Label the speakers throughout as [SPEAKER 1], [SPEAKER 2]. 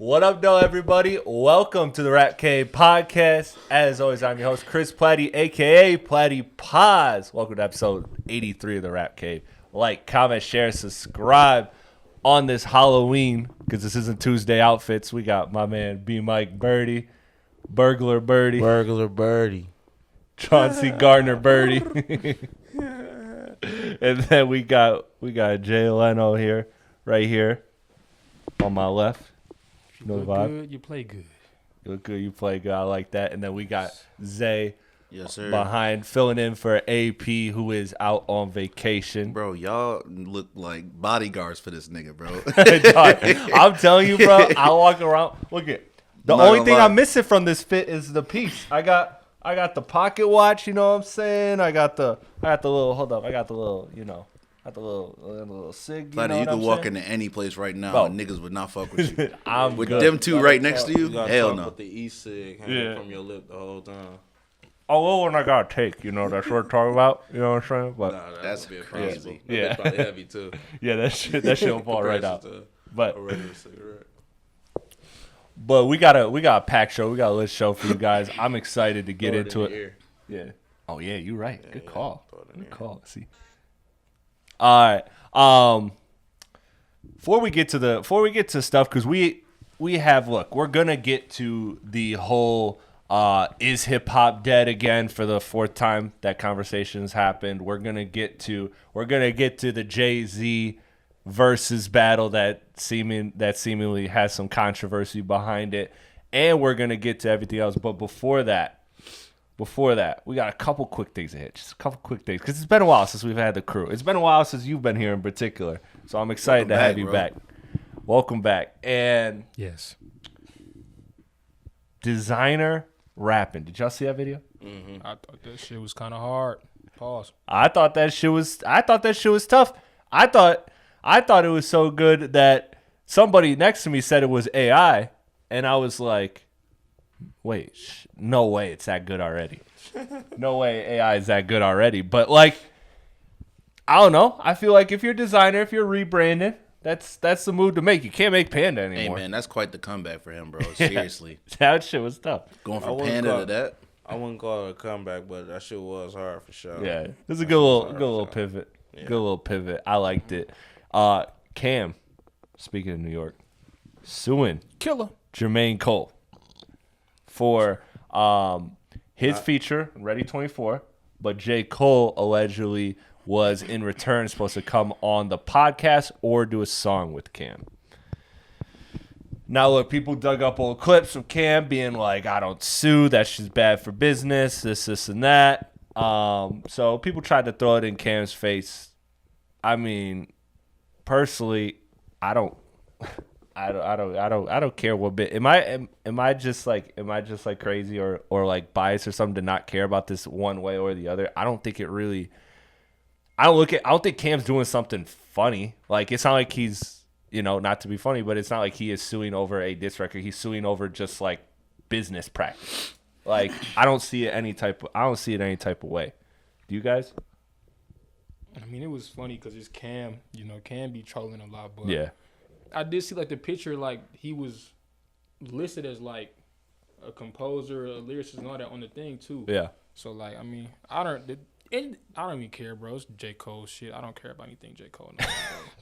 [SPEAKER 1] What up, though, everybody? Welcome to the Rap Cave podcast. As always, I'm your host, Chris Platte, a.k.a. Platte Paz. Welcome to episode 83 of the Rap Cave. Like, comment, share, subscribe on this Halloween, because this isn't Tuesday outfits. We got my man, B. Mike Birdie, Burglar Birdie, Chauncey Gardner Birdie. And then we got Jay Leno here, right here, on my left.
[SPEAKER 2] You know the vibe. Good, you play good.
[SPEAKER 1] You look good, you play good. I like that. And then we got Zay,
[SPEAKER 3] yes, sir,
[SPEAKER 1] behind, filling in for AP, who is out on vacation.
[SPEAKER 3] Bro, y'all look like bodyguards for this nigga, bro.
[SPEAKER 1] I'm telling you, bro. I walk around. Look at the only thing I'm missing from this fit is the piece. I got the pocket watch. You know what I'm saying? I got the little. Hold up. I got the little. You know. Got the little cig.
[SPEAKER 3] Platte, you could walk into any place right now,
[SPEAKER 1] bro,
[SPEAKER 3] and niggas would not fuck with you.
[SPEAKER 1] I'm
[SPEAKER 3] with
[SPEAKER 1] good.
[SPEAKER 3] Them two right next to you. Hell no.
[SPEAKER 4] With the e-cig hanging from your lip the whole time.
[SPEAKER 1] Oh, well, one I gotta take. You know, that's what we're talking about. You know what I'm saying? But
[SPEAKER 4] nah,
[SPEAKER 3] that's crazy.
[SPEAKER 4] Yeah, probably heavy too.
[SPEAKER 1] Yeah, that shit will fall right out. But
[SPEAKER 4] a regular cigarette.
[SPEAKER 1] But we got a packed show. We got a lit show for you guys. I'm excited to get into it. Yeah. Oh yeah, you're right. Good call. Good call. See. All right. Before we get to stuff, because we have, look, we're gonna get to the whole is hip hop dead again for the fourth time that conversation has happened. We're gonna get to the Jay-Z versus battle that seemingly has some controversy behind it, and we're gonna get to everything else. But before that, we got a couple quick things to hit. Just a couple quick things. Because it's been a while since we've had the crew. It's been a while since you've been here in particular. So I'm excited to have you back. Welcome back. And
[SPEAKER 2] yes,
[SPEAKER 1] designer rapping. Did y'all see that video?
[SPEAKER 2] Mm-hmm. I thought that shit was kind of hard. Pause.
[SPEAKER 1] I thought that shit was tough. I thought it was so good that somebody next to me said it was AI. And I was like, wait, no way it's that good already. No way AI is that good already. But, like, I don't know. I feel like if you're a designer, if you're rebranding, that's the move to make. You can't make Panda anymore.
[SPEAKER 3] Hey, man, that's quite the comeback for him, bro. Seriously.
[SPEAKER 1] That shit was tough.
[SPEAKER 3] Going from Panda to that.
[SPEAKER 4] I wouldn't call it a comeback, but that shit was hard for sure.
[SPEAKER 1] Yeah, it was a good little pivot. Yeah. Good little pivot. I liked it. Cam, speaking of New York, suing
[SPEAKER 2] Killer
[SPEAKER 1] Jermaine Cole for his feature, Ready 24, but J. Cole allegedly was in return supposed to come on the podcast or do a song with Cam. Now, look, people dug up old clips of Cam being like, I don't sue, that's just bad for business, this, and that. So people tried to throw it in Cam's face. I mean, personally, I don't care what bit. Am I just like crazy or like biased or something to not care about this one way or the other? I don't think it really. I don't think Cam's doing something funny. Like, it's not like he's, not to be funny, but it's not like he is suing over a diss record. He's suing over just like business practice. Like, I don't see it any type of way. Do you guys?
[SPEAKER 2] I mean, it was funny because it's Cam. Cam be trolling a lot, but
[SPEAKER 1] yeah.
[SPEAKER 2] I did see, like, the picture, like, he was listed as, like, a composer, a lyricist, and all that on the thing, too.
[SPEAKER 1] Yeah.
[SPEAKER 2] So, like, I mean, I don't even care, bro. It's J. Cole shit. I don't care about anything J. Cole knows,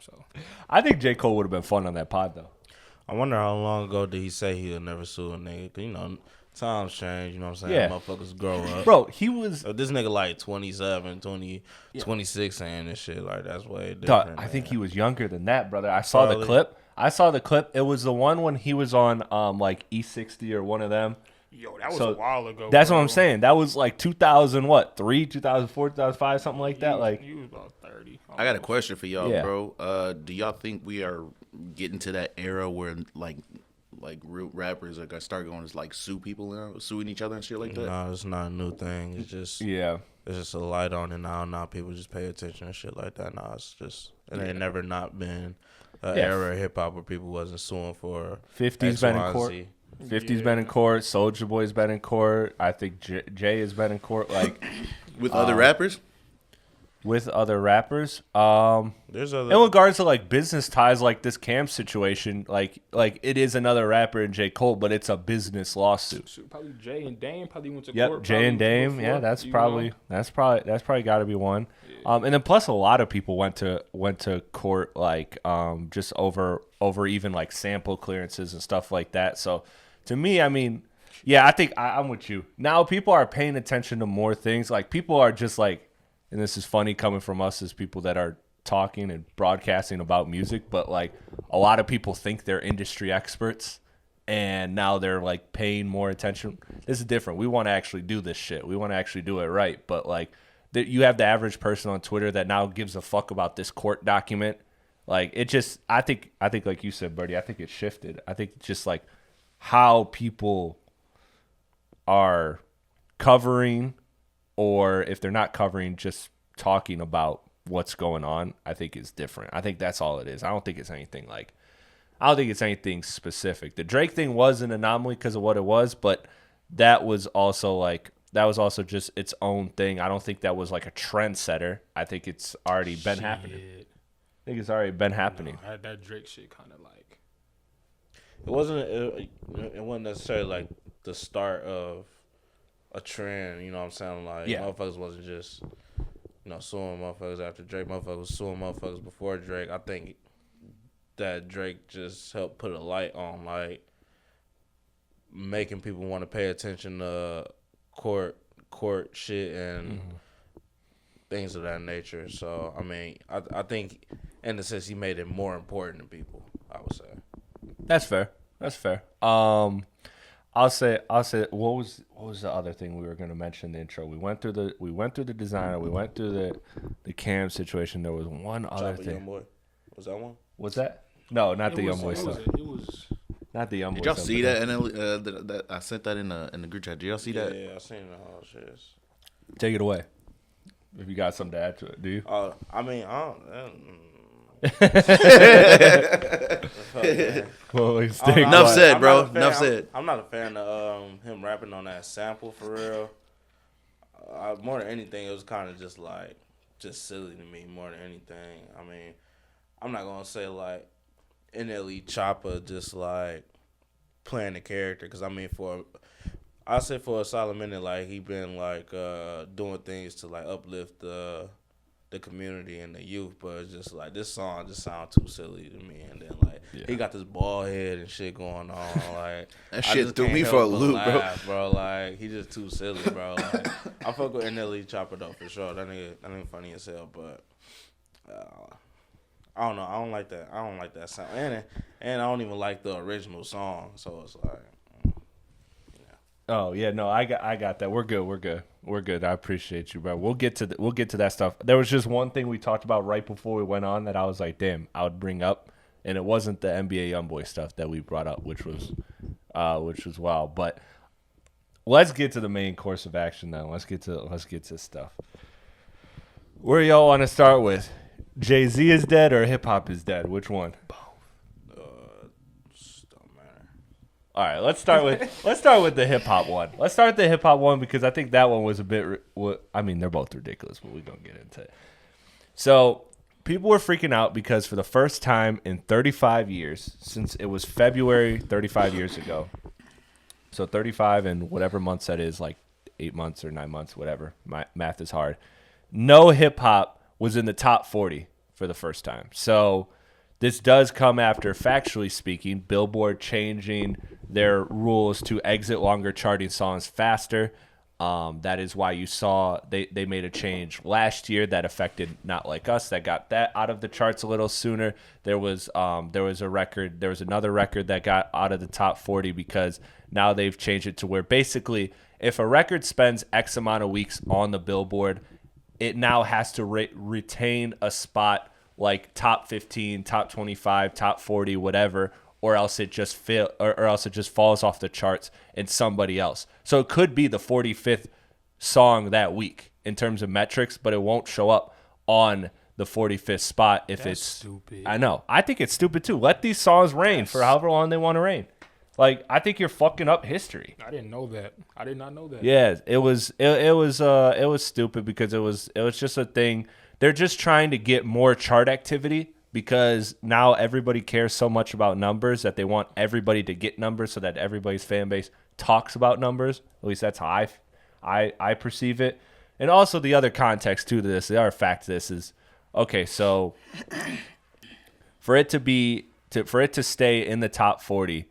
[SPEAKER 2] so.
[SPEAKER 1] I think J. Cole would have been fun on that pod, though.
[SPEAKER 4] I wonder how long ago did he say he'll never sue a nigga? 'Cause, times change, you know what I'm saying?
[SPEAKER 1] Yeah.
[SPEAKER 4] Motherfuckers grow up.
[SPEAKER 1] Bro, he was...
[SPEAKER 4] this nigga like 27, 26 saying this shit. Like, that's way different.
[SPEAKER 1] I think he was younger than that, brother. I saw the clip. It was the one when he was on like E60 or one of them.
[SPEAKER 2] Yo, that was a while ago.
[SPEAKER 1] That's what I'm saying. That was like 2003, 2004, 2005, something like that. Like,
[SPEAKER 2] he was about 30.
[SPEAKER 3] I got a question for y'all,
[SPEAKER 1] Yeah.
[SPEAKER 3] bro. Do y'all think we are getting to that era where like real rappers are gonna start going to like sue people now, suing each other and shit like that?
[SPEAKER 4] No, it's not a new thing. It's just
[SPEAKER 1] yeah,
[SPEAKER 4] it's just a light on it now. Now people just pay attention and shit like that. Now it's just it ain't never not been an era of hip hop where people wasn't suing for
[SPEAKER 1] 50's been in court. 50's been in court. Soulja Boy's been in court. I think Jay has been in court. Like
[SPEAKER 3] with other rappers.
[SPEAKER 1] with other rappers.
[SPEAKER 4] There's other.
[SPEAKER 1] In regards to like business ties, like this Cam situation, like it is another rapper in J. Cole, but it's a business lawsuit.
[SPEAKER 2] So probably Jay and Dame probably went to
[SPEAKER 1] Yep,
[SPEAKER 2] court.
[SPEAKER 1] Jay and Dame.
[SPEAKER 2] before,
[SPEAKER 1] Yeah, that's probably got to be one. And then plus a lot of people went to court like just over even like sample clearances and stuff like that. So to me, I mean, yeah, I think I'm with you. Now people are paying attention to more things. Like people are just like, and this is funny coming from us as people that are talking and broadcasting about music, but like a lot of people think they're industry experts. And now they're like paying more attention. This is different. We want to actually do this shit. We want to actually do it right. But like, you have the average person on Twitter that now gives a fuck about this court document. Like it just, I think like you said, Birdie, I think it shifted. I think just like how people are covering, or if they're not covering, just talking about what's going on, I think is different. I think that's all it is. I don't think it's anything specific. The Drake thing was an anomaly because of what it was, but that was also just its own thing. I don't think that was like a trendsetter. I think it's already been happening. I think it's already been happening.
[SPEAKER 2] No, that Drake shit kind of like.
[SPEAKER 4] It wasn't necessarily like the start of a trend. You know what I'm saying? Like motherfuckers wasn't just suing motherfuckers after Drake. Motherfuckers was suing motherfuckers before Drake. I think that Drake just helped put a light on like making people want to pay attention to court shit and things of that nature. So I mean, I think in a sense he made it more important to people, I would say.
[SPEAKER 1] That's fair. I'll say what was the other thing we were going to mention in the intro? We went through the designer, we went through the Cam situation. There was one other thing.
[SPEAKER 4] Youngboy. Was that one?
[SPEAKER 1] Was that? No, not the Youngboy stuff.
[SPEAKER 2] It was
[SPEAKER 1] Not the Youngboy.
[SPEAKER 3] Did y'all
[SPEAKER 1] stuff,
[SPEAKER 3] see
[SPEAKER 1] but
[SPEAKER 3] that? I sent that in the group chat. Did y'all see that?
[SPEAKER 4] Yeah, I seen the whole shit.
[SPEAKER 1] Take it away. If you got something to add to it, do you?
[SPEAKER 4] I mean, I don't.
[SPEAKER 1] Well,
[SPEAKER 3] Enough said, bro. Enough said.
[SPEAKER 4] I'm not a fan of him rapping on that sample for real. More than anything, it was kind of just silly to me. More than anything, I mean, I'm not gonna say like NLE Choppa just like playing the character, because I mean I say for a solid minute, like he been like doing things to like uplift the community and the youth, but it's just like this song just sounds too silly to me. And then like he got this bald head and shit going on, like
[SPEAKER 3] that shit threw me for a loop,
[SPEAKER 4] bro. Like he just too silly, bro. Like I fuck with NLE Choppa though for sure. That nigga funny as hell, but I don't know. I don't like that sound, and I don't even like the original song. So it's like.
[SPEAKER 1] Oh yeah, no, I got that. We're good. I appreciate you, bro. We'll get to that stuff. There was just one thing we talked about right before we went on that I was like, damn, I would bring up, and it wasn't the NBA YoungBoy stuff that we brought up, which was wild. But let's get to the main course of action now. Let's get to stuff. Where y'all want to start with? Jay-Z is dead or hip hop is dead? Which one? All right, let's start with the hip hop one. Let's start with the hip hop one because I think that one was a bit. I mean, they're both ridiculous, but we're gonna get into it. So people were freaking out because for the first time in 35 years, since it was February 35 years ago, so 35 and whatever months that is, like 8 months or 9 months, whatever. My math is hard. No hip hop was in the top 40 for the first time. So this does come after, factually speaking, Billboard changing their rules to exit longer charting songs faster. That is why you saw they made a change last year that affected Not Like Us, that got that out of the charts a little sooner. There was another record that got out of the top 40 because now they've changed it to where basically if a record spends X amount of weeks on the Billboard, it now has to retain a spot like top 15, top 25, top 40, whatever, or else it just falls off the charts and somebody else. So it could be the 45th song that week in terms of metrics, but it won't show up on the 45th spot if
[SPEAKER 2] That's
[SPEAKER 1] it's
[SPEAKER 2] stupid.
[SPEAKER 1] I know. I think it's stupid too. Let these songs reign for however long they want to reign. Like, I think you're fucking up history.
[SPEAKER 2] I didn't know that. I did not know that.
[SPEAKER 1] Yeah, it was stupid because it was just a thing They're just trying to get more chart activity because now everybody cares so much about numbers that they want everybody to get numbers so that everybody's fan base talks about numbers. At least that's how I perceive it. And also the other context to this, the other fact to this is, okay, so for it to stay in the top 40,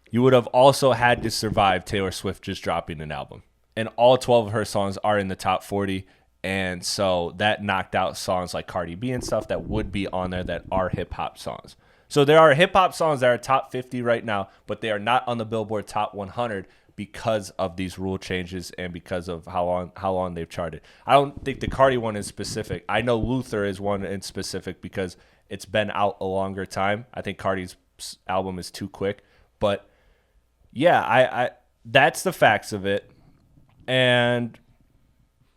[SPEAKER 1] you would have also had to survive Taylor Swift just dropping an album. And all 12 of her songs are in the top 40. And so that knocked out songs like Cardi B and stuff that would be on there that are hip-hop songs. So there are hip-hop songs that are top 50 right now, but they are not on the Billboard Top 100 because of these rule changes and because of how long they've charted. I don't think the Cardi one is specific. I know Luther is one in specific because it's been out a longer time. I think Cardi's album is too quick. But, yeah, I that's the facts of it. And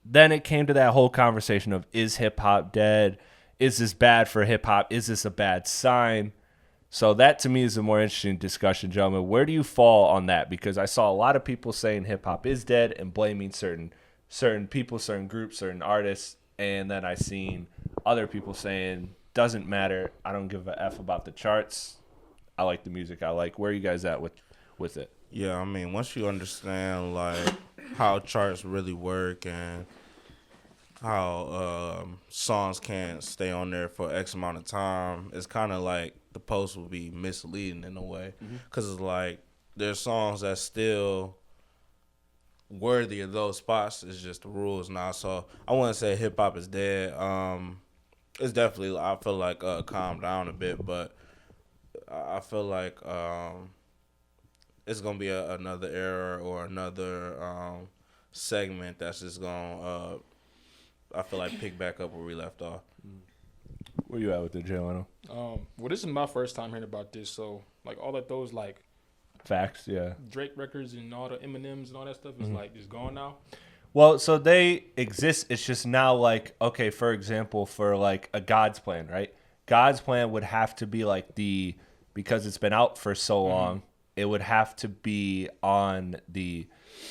[SPEAKER 1] then it came to that whole conversation of, is hip-hop dead? Is this bad for hip-hop? Is this a bad sign? So that, to me, is a more interesting discussion, gentlemen. Where do you fall on that? Because I saw a lot of people saying hip-hop is dead and blaming certain people, certain groups, certain artists. And then I seen other people saying, doesn't matter. I don't give a F about the charts. I like the music I like. Where are you guys at with it?
[SPEAKER 4] Yeah, I mean, once you understand, like, how charts really work and how songs can't stay on there for X amount of time, it's kind of like the post will be misleading in a way. Because it's like there's songs that's still worthy of those spots. It's just the rules now. So I wouldn't say hip-hop is dead. It's definitely, I feel like, calmed down a bit, but I feel like it's going to be another era or another segment that's just going to, I feel like, pick back up where we left off.
[SPEAKER 1] Where you at with it, Jay Leno?
[SPEAKER 2] Well, this is my first time hearing about this, so, like, all of those, like,
[SPEAKER 1] facts, yeah.
[SPEAKER 2] Drake records and all the Eminems and all that stuff is, like, just gone now.
[SPEAKER 1] Well, so they exist. It's just now, like, okay, for example, for, like, a God's Plan, right? God's Plan would have to be, like, because it's been out for so long, it would have to be on the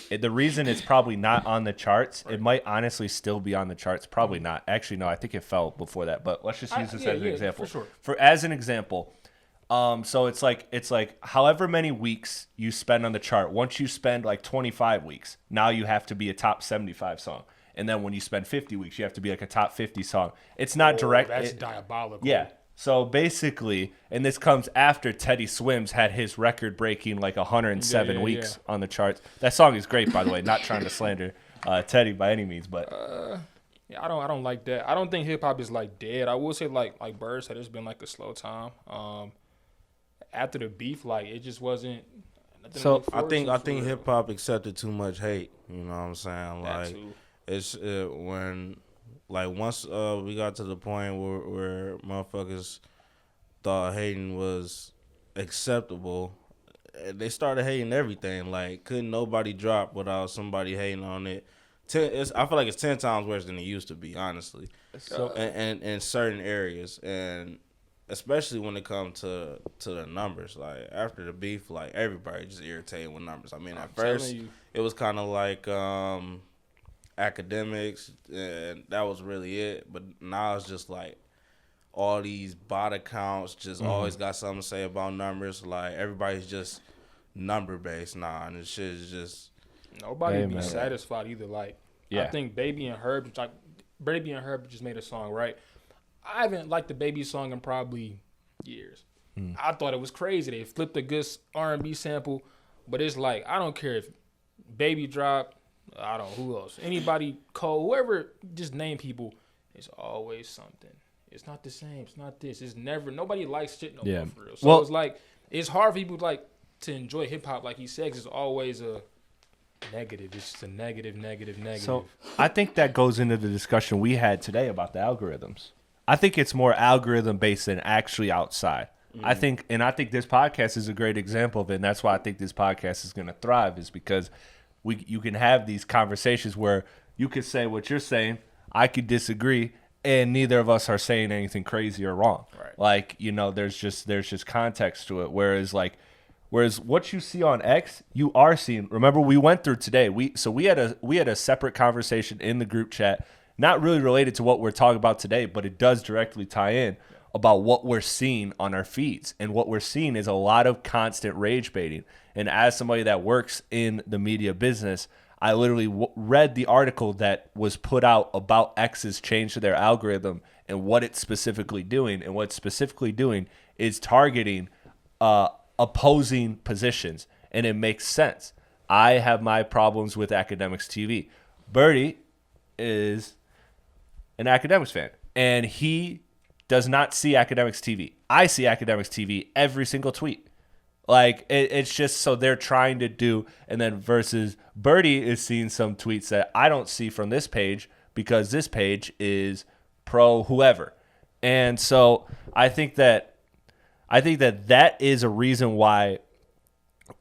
[SPEAKER 1] reason it's probably not on the charts, it might honestly still be on the charts. Probably not. Actually, no, I think it fell before that. But let's just use this as an example.
[SPEAKER 2] For sure.
[SPEAKER 1] As an example, so it's like however many weeks you spend on the chart. Once you spend like 25 weeks, now you have to be a top 75 song. And then when you spend 50 weeks, you have to be like a top 50 song. It's not direct.
[SPEAKER 2] That's diabolical.
[SPEAKER 1] Yeah. So basically, and this comes after Teddy Swims had his record-breaking like 107 weeks on the charts. That song is great, by the way. Not trying to slander Teddy by any means, but
[SPEAKER 2] I don't like that. I don't think hip hop is like dead. I will say like Bird said, it's been like a slow time. After the beef, like it just wasn't.
[SPEAKER 4] So I think hip hop accepted too much hate. You know what I'm saying? Like it's when. Like, once we got to the point where motherfuckers thought hating was acceptable, they started hating everything. Like, couldn't nobody drop without somebody hating on it. I feel like it's 10 times worse than it used to be, honestly. So, and in certain areas, and especially when it comes to the numbers. Like, after the beef, like, everybody just irritated with numbers. I mean, at first, it was kind of like academics, and that was really it. But now it's just like all these bot accounts just always got something to say about numbers. Like everybody's just number based now, and this shit is just
[SPEAKER 2] nobody be satisfied either. Like I think Baby and Herb just made a song, right? I haven't liked the Baby song in probably years. I thought it was crazy. They flipped a good R&B sample, but it's like I don't care if Baby dropped. I don't know who else. Anybody, Cole, whoever, just name people. It's always something. It's not the same. It's not this. It's never. Nobody likes shit no more for real. So it's like it's hard for people like to enjoy hip hop, like he said. 'Cause it's always a negative. It's just a negative.
[SPEAKER 1] So I think that goes into the discussion we had today about the algorithms. I think it's more algorithm based than actually outside. I think this podcast is a great example of it, and that's why I think this podcast is going to thrive. Is because you can have these conversations where you could say what you're saying, I could disagree, and neither of us are saying anything crazy or wrong.
[SPEAKER 2] Right.
[SPEAKER 1] Like, you know, there's just context to it. Whereas what you see on X, you are seeing. Remember, we went through today. We had a separate conversation in the group chat. not really related to what we're talking about today, but it does directly tie in about what we're seeing on our feeds. And what we're seeing is a lot of constant rage baiting. And as somebody that works in the media business, I literally read the article that was put out about X's change to their algorithm and what it's specifically doing. And what it's specifically doing is targeting opposing positions. And it makes sense. I have my problems with Academics TV. Birdie is an Academics fan, and he does not see Academics TV. I see Academics TV every single tweet. Like, it's just so they're trying to do, and then versus Birdie is seeing some tweets that I don't see from this page because this page is pro whoever. And so I think that that is a reason why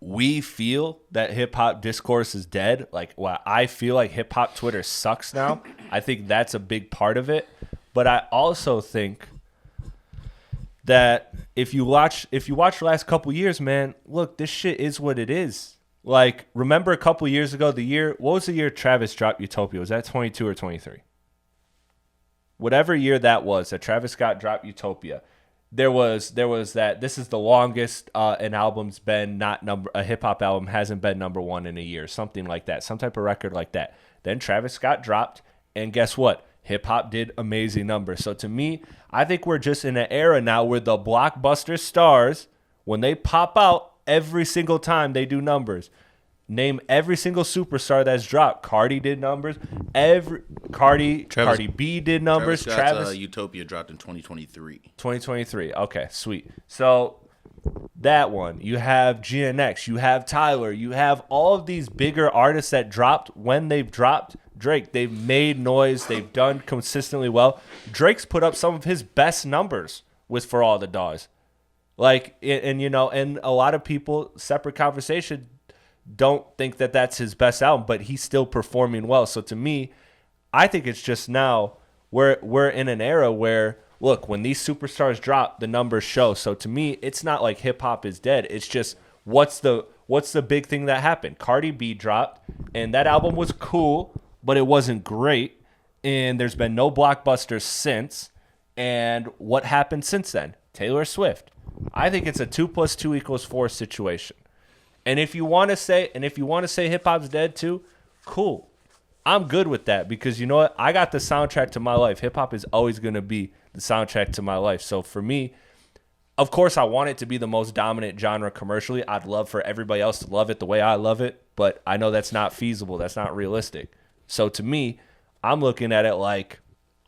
[SPEAKER 1] we feel that hip-hop discourse is dead. Like, why I feel like hip-hop Twitter sucks now. I think that's a big part of it. But I also think that if you watch the last couple years, man, look, this shit is what it is. Like, remember a couple years ago, what was the year Travis dropped Utopia? Was that 22 or 23? Whatever year that was that Travis Scott dropped Utopia, there was that this is the longest an album's been a hip hop album hasn't been number one in a year, something like that, some type of record like that. Then Travis Scott dropped, and guess what? Hip hop did amazing numbers. So to me, I think we're just in an era now where the blockbuster stars, when they pop out every single time they do numbers, name every single superstar that's dropped. Cardi did numbers. Cardi B did numbers.
[SPEAKER 3] Travis Utopia dropped in 2023.
[SPEAKER 1] 2023. Okay, sweet. So that one. You have GNX. You have Tyler. You have all of these bigger artists that dropped when they've dropped. Drake, they've made noise. They've done consistently well. Drake's put up some of his best numbers with For All the Dogs. Like, and a lot of people, separate conversation, don't think that that's his best album, but he's still performing well. So to me, I think it's just now we're in an era where, look, when these superstars drop, the numbers show. So to me, it's not like hip hop is dead. It's just what's the big thing that happened? Cardi B dropped, and that album was cool, but it wasn't great. And there's been no blockbusters since. And what happened since then? Taylor Swift. I think it's a 2 + 2 = 4 situation. And if you want to say hip hop's dead too, cool. I'm good with that because you know what? I got the soundtrack to my life. Hip hop is always going to be the soundtrack to my life. So for me, of course, I want it to be the most dominant genre commercially. I'd love for everybody else to love it the way I love it, but I know that's not feasible. That's not realistic. So to me, I'm looking at it like,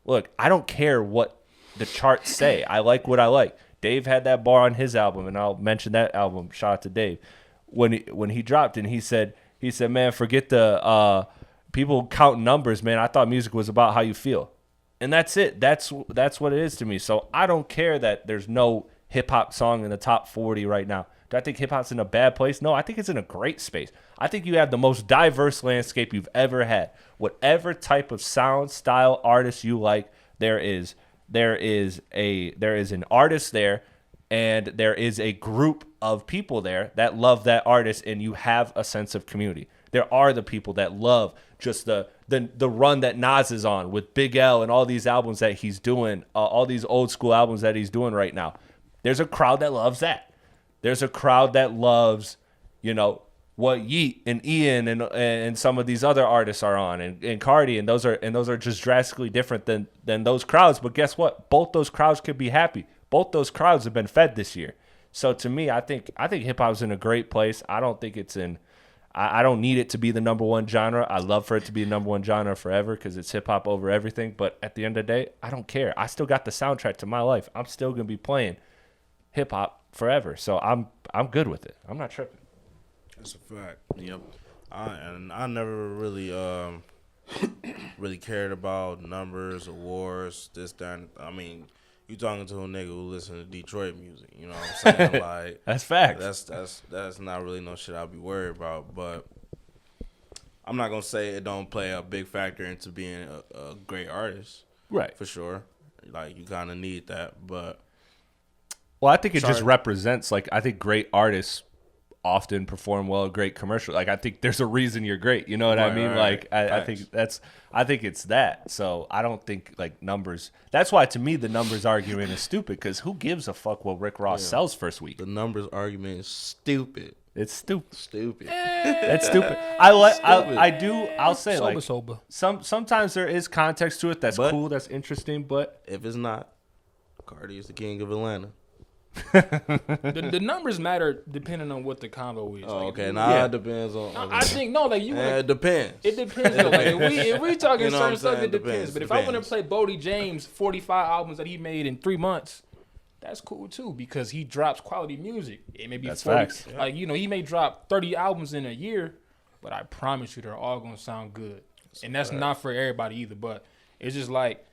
[SPEAKER 1] look, I don't care what the charts say. I like what I like. Dave had that bar on his album, and I'll mention that album. Shout out to Dave. When he dropped and he said, man, forget the people counting numbers, man. I thought music was about how you feel. And that's it. That's what it is to me. So I don't care that there's no hip hop song in the top 40 right now. Do I think hip hop's in a bad place? No, I think it's in a great space. I think you have the most diverse landscape you've ever had. Whatever type of sound, style, artist you like, there is an artist there, and there is a group of people there that love that artist, and you have a sense of community. There are the people that love just the run that Nas is on with Big L and all these albums that he's doing, all these old school albums that he's doing right now. There's a crowd that loves that. There's a crowd that loves, what Yeat and Ian and some of these other artists are on, and Cardi, and those are just drastically different than those crowds. But guess what? Both those crowds could be happy. Both those crowds have been fed this year. So to me, I think hip hop is in a great place. I don't think it's in. I don't need it to be the number one genre. I love for it to be the number one genre forever because it's hip hop over everything. But at the end of the day, I don't care. I still got the soundtrack to my life. I'm still gonna be playing hip hop forever. So I'm good with it. I'm not tripping.
[SPEAKER 4] That's a fact. Yep. I never really really cared about numbers, awards, this, that. I mean, you talking to a nigga who listen to Detroit music, you know what I'm saying? Like
[SPEAKER 1] that's facts.
[SPEAKER 4] That's not really no shit I'll be worried about. But I'm not gonna say it don't play a big factor into being a great artist,
[SPEAKER 1] right? For
[SPEAKER 4] sure. Like you kind of need that, but
[SPEAKER 1] well, I think it just represents, like, I think great artists often perform well, great commercial. Like I think there's a reason you're great. You know what I mean?
[SPEAKER 3] Right.
[SPEAKER 1] I think it's that. So I don't think like numbers. That's why to me the numbers argument is stupid because who gives a fuck what Rick Ross sells first week?
[SPEAKER 4] The numbers argument is stupid.
[SPEAKER 1] It's stupid.
[SPEAKER 4] Stupid.
[SPEAKER 1] That's stupid. I'll say like
[SPEAKER 2] sober.
[SPEAKER 1] Sometimes there is context to it that's cool, that's interesting, but
[SPEAKER 4] if it's not, Cardi is the king of Atlanta.
[SPEAKER 2] The numbers matter depending on what the combo is.
[SPEAKER 4] Oh, okay. Now it depends on.
[SPEAKER 2] I think no, like you.
[SPEAKER 4] It depends.
[SPEAKER 2] It depends. Though. Like if we talking certain stuff, it depends. But if I want to
[SPEAKER 4] Depends.
[SPEAKER 2] play Bodie James 45 albums that he made in 3 months, that's cool too because he drops quality music. It may be
[SPEAKER 1] That's
[SPEAKER 2] 40,
[SPEAKER 1] facts.
[SPEAKER 2] like he may drop 30 albums in a year, but I promise you they're all gonna sound good. And that's not for everybody either. But it's just like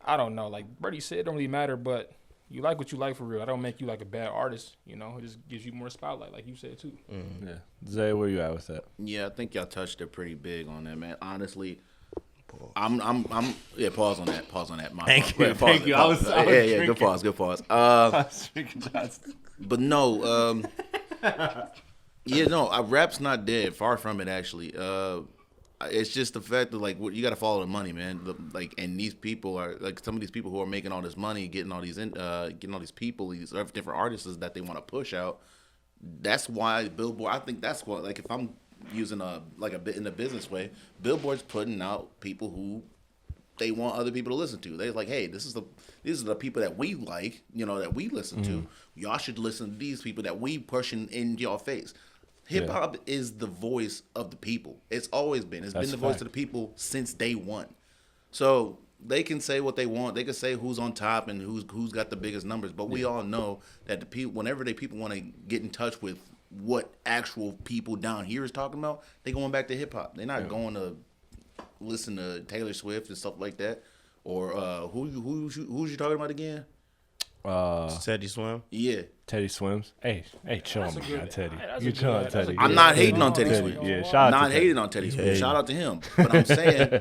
[SPEAKER 2] I don't know. Like Birdie said, it don't really matter, but. You like what you like for real. I don't make you like a bad artist. It just gives you more spotlight, like you said too.
[SPEAKER 1] Mm-hmm. Yeah, Zay, where you at with that?
[SPEAKER 3] Yeah, I think y'all touched it pretty big on that, man. Honestly, I'm pause on that. Pause on that.
[SPEAKER 1] Thank you.
[SPEAKER 3] Yeah, good pause. But no, rap's not dead. Far from it, actually. It's just the fact that like you got to follow the money, man. And these people are like some of these people who are making all this money, getting all these people, these different artists that they want to push out. That's why Billboard. I think that's what like if I'm using a bit in a business way, Billboard's putting out people who they want other people to listen to. They're like, hey, these are the people that we like, that we listen to. Y'all should listen to these people that we pushing in your face. Hip-hop is the voice of the people. It's always been. It's been the voice of the people since day one. So they can say what they want. They can say who's on top and who's got the biggest numbers. But we all know that the people, whenever people want to get in touch with what actual people down here is talking about, they're going back to hip-hop. They're not going to listen to Taylor Swift and stuff like that. Or who's you talking about again?
[SPEAKER 4] Teddy Swim.
[SPEAKER 3] Yeah.
[SPEAKER 1] Teddy Swims. Hey, chill on me, Teddy. You chill on Teddy.
[SPEAKER 3] I'm not hating on Teddy Swims.
[SPEAKER 1] Yeah, shout out
[SPEAKER 3] not
[SPEAKER 1] to
[SPEAKER 3] hating on Teddy Swims. Shout out to him. But I'm saying,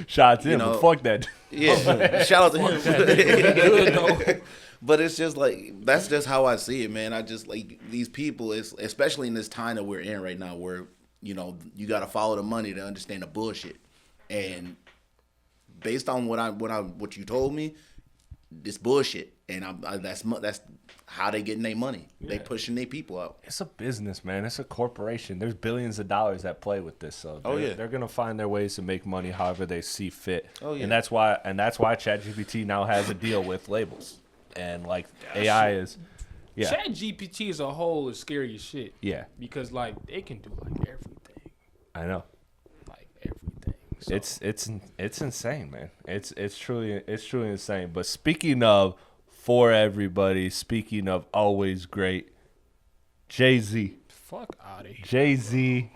[SPEAKER 1] shout out to him. But fuck that.
[SPEAKER 3] Yeah, shout out to him. But it's just like that's just how I see it, man. I just like these people, especially in this time that we're in right now, where you got to follow the money to understand the bullshit. And based on what you told me, this bullshit. And that's how they getting their money. Yeah. They pushing their people out.
[SPEAKER 1] It's a business, man. It's a corporation. There's billions of dollars that play with this. So they're gonna find their ways to make money however they see fit. Oh yeah. And that's why ChatGPT now has a deal with labels. And like AI is
[SPEAKER 2] ChatGPT as a whole is scary as shit.
[SPEAKER 1] Yeah.
[SPEAKER 2] Because like they can do like everything.
[SPEAKER 1] I know.
[SPEAKER 2] Like everything. So.
[SPEAKER 1] It's insane, man. It's truly insane. But speaking of for everybody, speaking of always great, Jay-Z.
[SPEAKER 2] Fuck out of here.
[SPEAKER 1] Jay-Z.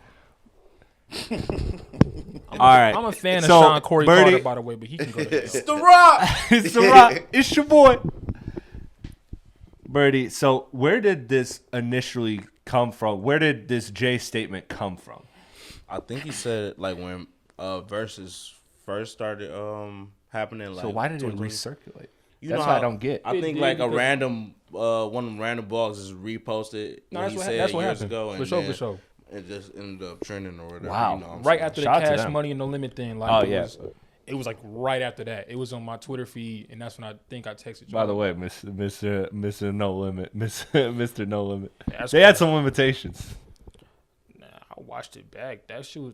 [SPEAKER 1] All right.
[SPEAKER 2] I'm a fan of Sean Corey Carter, by the way, but he can go to hell.
[SPEAKER 3] It's The Rock.
[SPEAKER 1] It's The Rock. It's your boy. Birdie, so where did this initially come from? Where did this Jay statement come from?
[SPEAKER 4] I think he said it like when Verzuz first started happening. Like,
[SPEAKER 1] so why did it recirculate?
[SPEAKER 4] That's
[SPEAKER 1] what I don't get.
[SPEAKER 4] I think like a random one of them random blogs just reposted what he said years ago.
[SPEAKER 2] For sure.
[SPEAKER 4] It just ended up trending or whatever.
[SPEAKER 1] Wow.
[SPEAKER 2] Right after the Cash Money and No Limit thing. Like, it was like right after that. It was on my Twitter feed, and that's when I think I texted you.
[SPEAKER 1] By the way, Mr. No Limit, Mr. No Limit. They had some limitations.
[SPEAKER 2] I watched it back. That shit was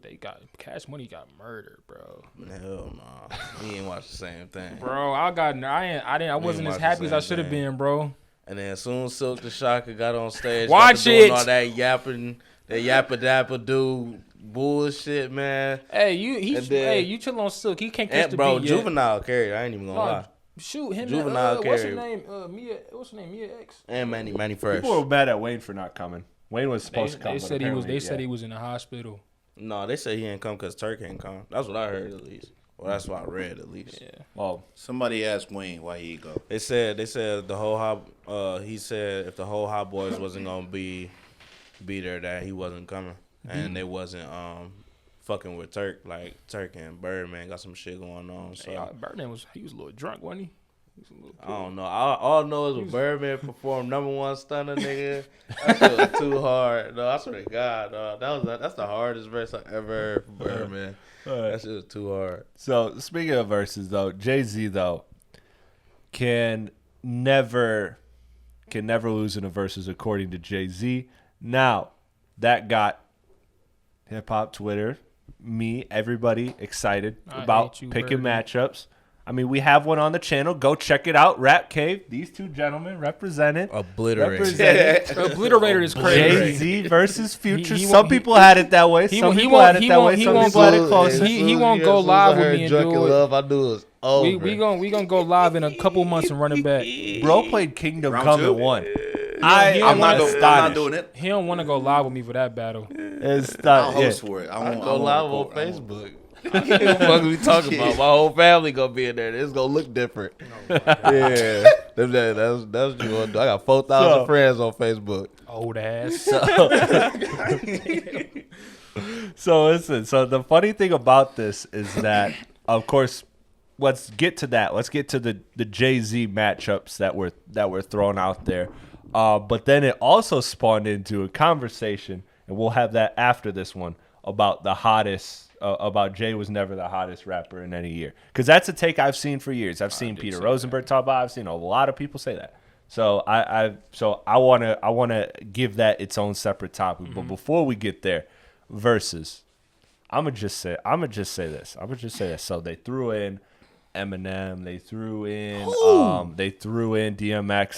[SPEAKER 2] Cash Money got murdered, bro.
[SPEAKER 4] Hell no, he ain't watched the same thing,
[SPEAKER 2] bro. I wasn't as happy as I should have been, bro.
[SPEAKER 4] And then as soon as Silk the Shocker got on stage,
[SPEAKER 2] watch it.
[SPEAKER 4] All that yapping, that yappa dappa do bullshit, man.
[SPEAKER 2] Hey, you chill on Silk. He can't catch the beat yet.
[SPEAKER 4] Juvenile carried. I ain't even gonna lie.
[SPEAKER 2] Shoot him.
[SPEAKER 4] Juvenile
[SPEAKER 2] what's her name? What's her name? Mia X.
[SPEAKER 4] And Manny Fresh.
[SPEAKER 1] People were mad at Wayne for not coming. Wayne was supposed to come.
[SPEAKER 2] They said he was in the hospital.
[SPEAKER 4] No, they said he didn't come because Turk ain't come. That's what I heard at least. Well, that's what I read at least.
[SPEAKER 2] Yeah.
[SPEAKER 3] Well, somebody asked Wayne why he go.
[SPEAKER 4] They said the whole he said if the whole Hot Boys wasn't gonna be there, that he wasn't coming, and they wasn't fucking with Turk. Like Turk and Birdman got some shit going on. So
[SPEAKER 2] Birdman was a little drunk, wasn't he?
[SPEAKER 4] I don't know. All I know is when Birdman performed #1 Stunner, nigga. That shit was too hard. No, I swear to God, that's the hardest verse I ever heard from Birdman. That shit was too hard.
[SPEAKER 1] So speaking of verses, though, Jay-Z though can never lose in a verses according to Jay-Z. Now that got hip hop Twitter, me, everybody excited about picking matchups. I mean, we have one on the channel. Go check it out. Rap Cave. These two gentlemen represented.
[SPEAKER 2] Obliterated is crazy.
[SPEAKER 1] Jay-Z versus Future. Some people had it that way. Some people had it that way. Some people had it closer.
[SPEAKER 2] He won't go live with me and do it.
[SPEAKER 4] Love, I knew it was over.
[SPEAKER 2] We gonna go live in a couple months and run it back.
[SPEAKER 1] Bro played Kingdom Come and won.
[SPEAKER 3] I'm not doing it.
[SPEAKER 2] He don't want to go live with me for that battle.
[SPEAKER 3] I'll host for it.
[SPEAKER 4] I won't go live on Facebook. What we talking about? My whole family gonna be in there. It's gonna look different. Yeah, that's what you want to do. I got 4,000 friends on Facebook.
[SPEAKER 2] Old ass.
[SPEAKER 1] So listen. So the funny thing about this is that, of course, let's get to that. Let's get to the Jay-Z matchups that were thrown out there. But then it also spawned into a conversation, and we'll have that after this one, about the hottest. About Jay was never the hottest rapper in any year, because that's a take I've seen for years. I've seen Peter Rosenberg talk about. I've seen a lot of people say that. So I wanna give that its own separate topic. But before we get there, versus, I'm gonna just say this. So they threw in Eminem. They threw in DMX.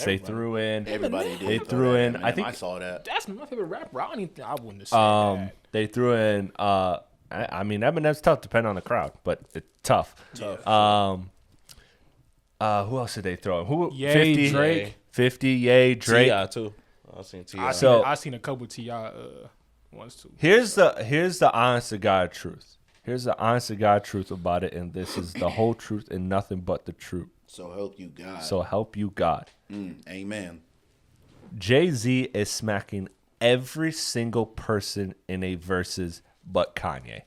[SPEAKER 1] They threw in
[SPEAKER 3] Everybody did.
[SPEAKER 1] They threw in.
[SPEAKER 3] Eminem,
[SPEAKER 1] I think
[SPEAKER 3] I saw that.
[SPEAKER 2] That's my favorite rapper. I wouldn't have said that.
[SPEAKER 1] They threw in. I mean, Eminem's tough, depending on the crowd, but it's tough. Who else did they throw in? Who?
[SPEAKER 2] Ye,
[SPEAKER 1] 50,
[SPEAKER 2] Drake.
[SPEAKER 1] 50, Ye, Drake.
[SPEAKER 4] T.I. too. I seen T.I.
[SPEAKER 2] I seen a couple T.I. ones too.
[SPEAKER 1] Here's the honest to God truth. Here's the honest to God truth about it, and this is the whole truth and nothing but the truth.
[SPEAKER 3] So help you God.
[SPEAKER 1] So help you God.
[SPEAKER 3] Amen.
[SPEAKER 1] Jay-Z is smacking every single person in a versus but Kanye.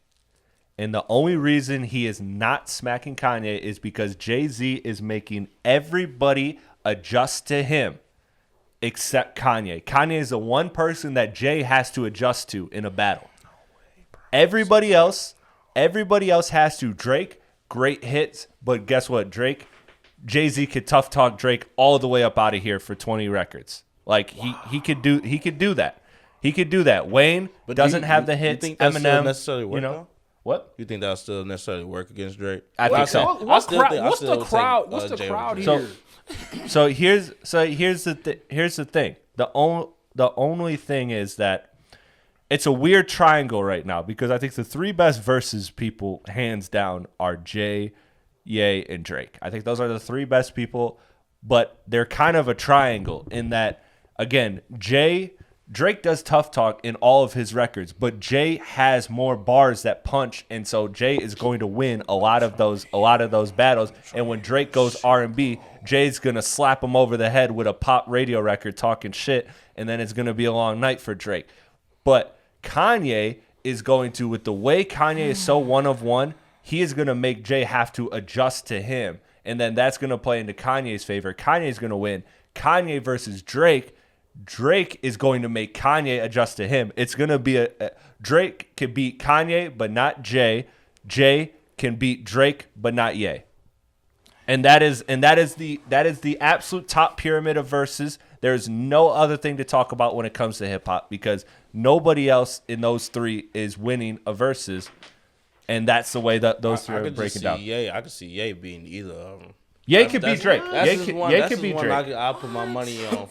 [SPEAKER 1] And the only reason he is not smacking Kanye is because Jay-Z is making everybody adjust to him except Kanye. Kanye is the one person that Jay has to adjust to in a battle. Everybody else has to. Drake, great hits, but guess what? Jay-Z could tough talk Drake all the way up out of here for 20 records. Like he could do that. He could do that. Wayne doesn't have the hits.
[SPEAKER 4] You think that
[SPEAKER 1] Eminem,
[SPEAKER 4] necessarily work, though?
[SPEAKER 1] What?
[SPEAKER 4] You think that'll still necessarily work against Drake?
[SPEAKER 1] I think so.
[SPEAKER 2] What's the crowd here?
[SPEAKER 1] So here's the thing. The only thing is that it's a weird triangle right now, because I think the three best versus people, hands down, are Jay, Ye, and Drake. I think those are the three best people, but they're kind of a triangle in that, again, Drake does tough talk in all of his records, but Jay has more bars that punch, and so Jay is going to win a lot of those battles. And when Drake goes R&B, Jay's gonna slap him over the head with a pop radio record talking shit, and then it's gonna be a long night for Drake. But Kanye is going to, with the way Kanye is so one of one, he is gonna make Jay have to adjust to him, and then that's gonna play into Kanye's favor. Kanye's gonna win. Kanye versus Drake is going to make Kanye adjust to him. It's going to be Drake can beat Kanye, but not Jay. Jay can beat Drake, but not Ye. And that is the absolute top pyramid of verses. There's no other thing to talk about when it comes to hip hop, because nobody else in those three is winning a verses, and that's the way that those three are breaking down.
[SPEAKER 4] I could see Ye beating either of them.
[SPEAKER 1] Ye could beat Drake. Ye could beat Drake.
[SPEAKER 4] I'll put my money on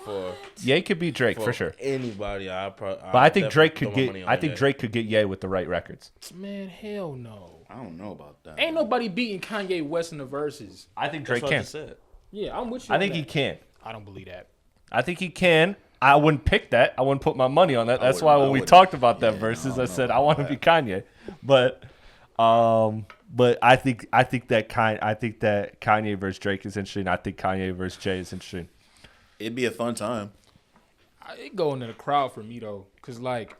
[SPEAKER 4] for
[SPEAKER 1] Ye could beat Drake for sure.
[SPEAKER 4] Anybody,
[SPEAKER 1] but I think Drake could get. I think Drake could get Ye with the right records.
[SPEAKER 2] Man, hell no.
[SPEAKER 3] I don't know about that.
[SPEAKER 2] Ain't nobody beating Kanye West in the verses.
[SPEAKER 1] I think Drake can.
[SPEAKER 2] Yeah, I'm with you.
[SPEAKER 1] I think he can.
[SPEAKER 2] I don't believe that.
[SPEAKER 1] I think he can. I wouldn't pick that. I wouldn't put my money on that. That's why when we talked about that verses, I said I want to be Kanye. But I think that Kanye versus Drake is interesting. I think Kanye versus Jay is interesting.
[SPEAKER 3] It'd be a fun time.
[SPEAKER 2] It go into the crowd for me though, cause like,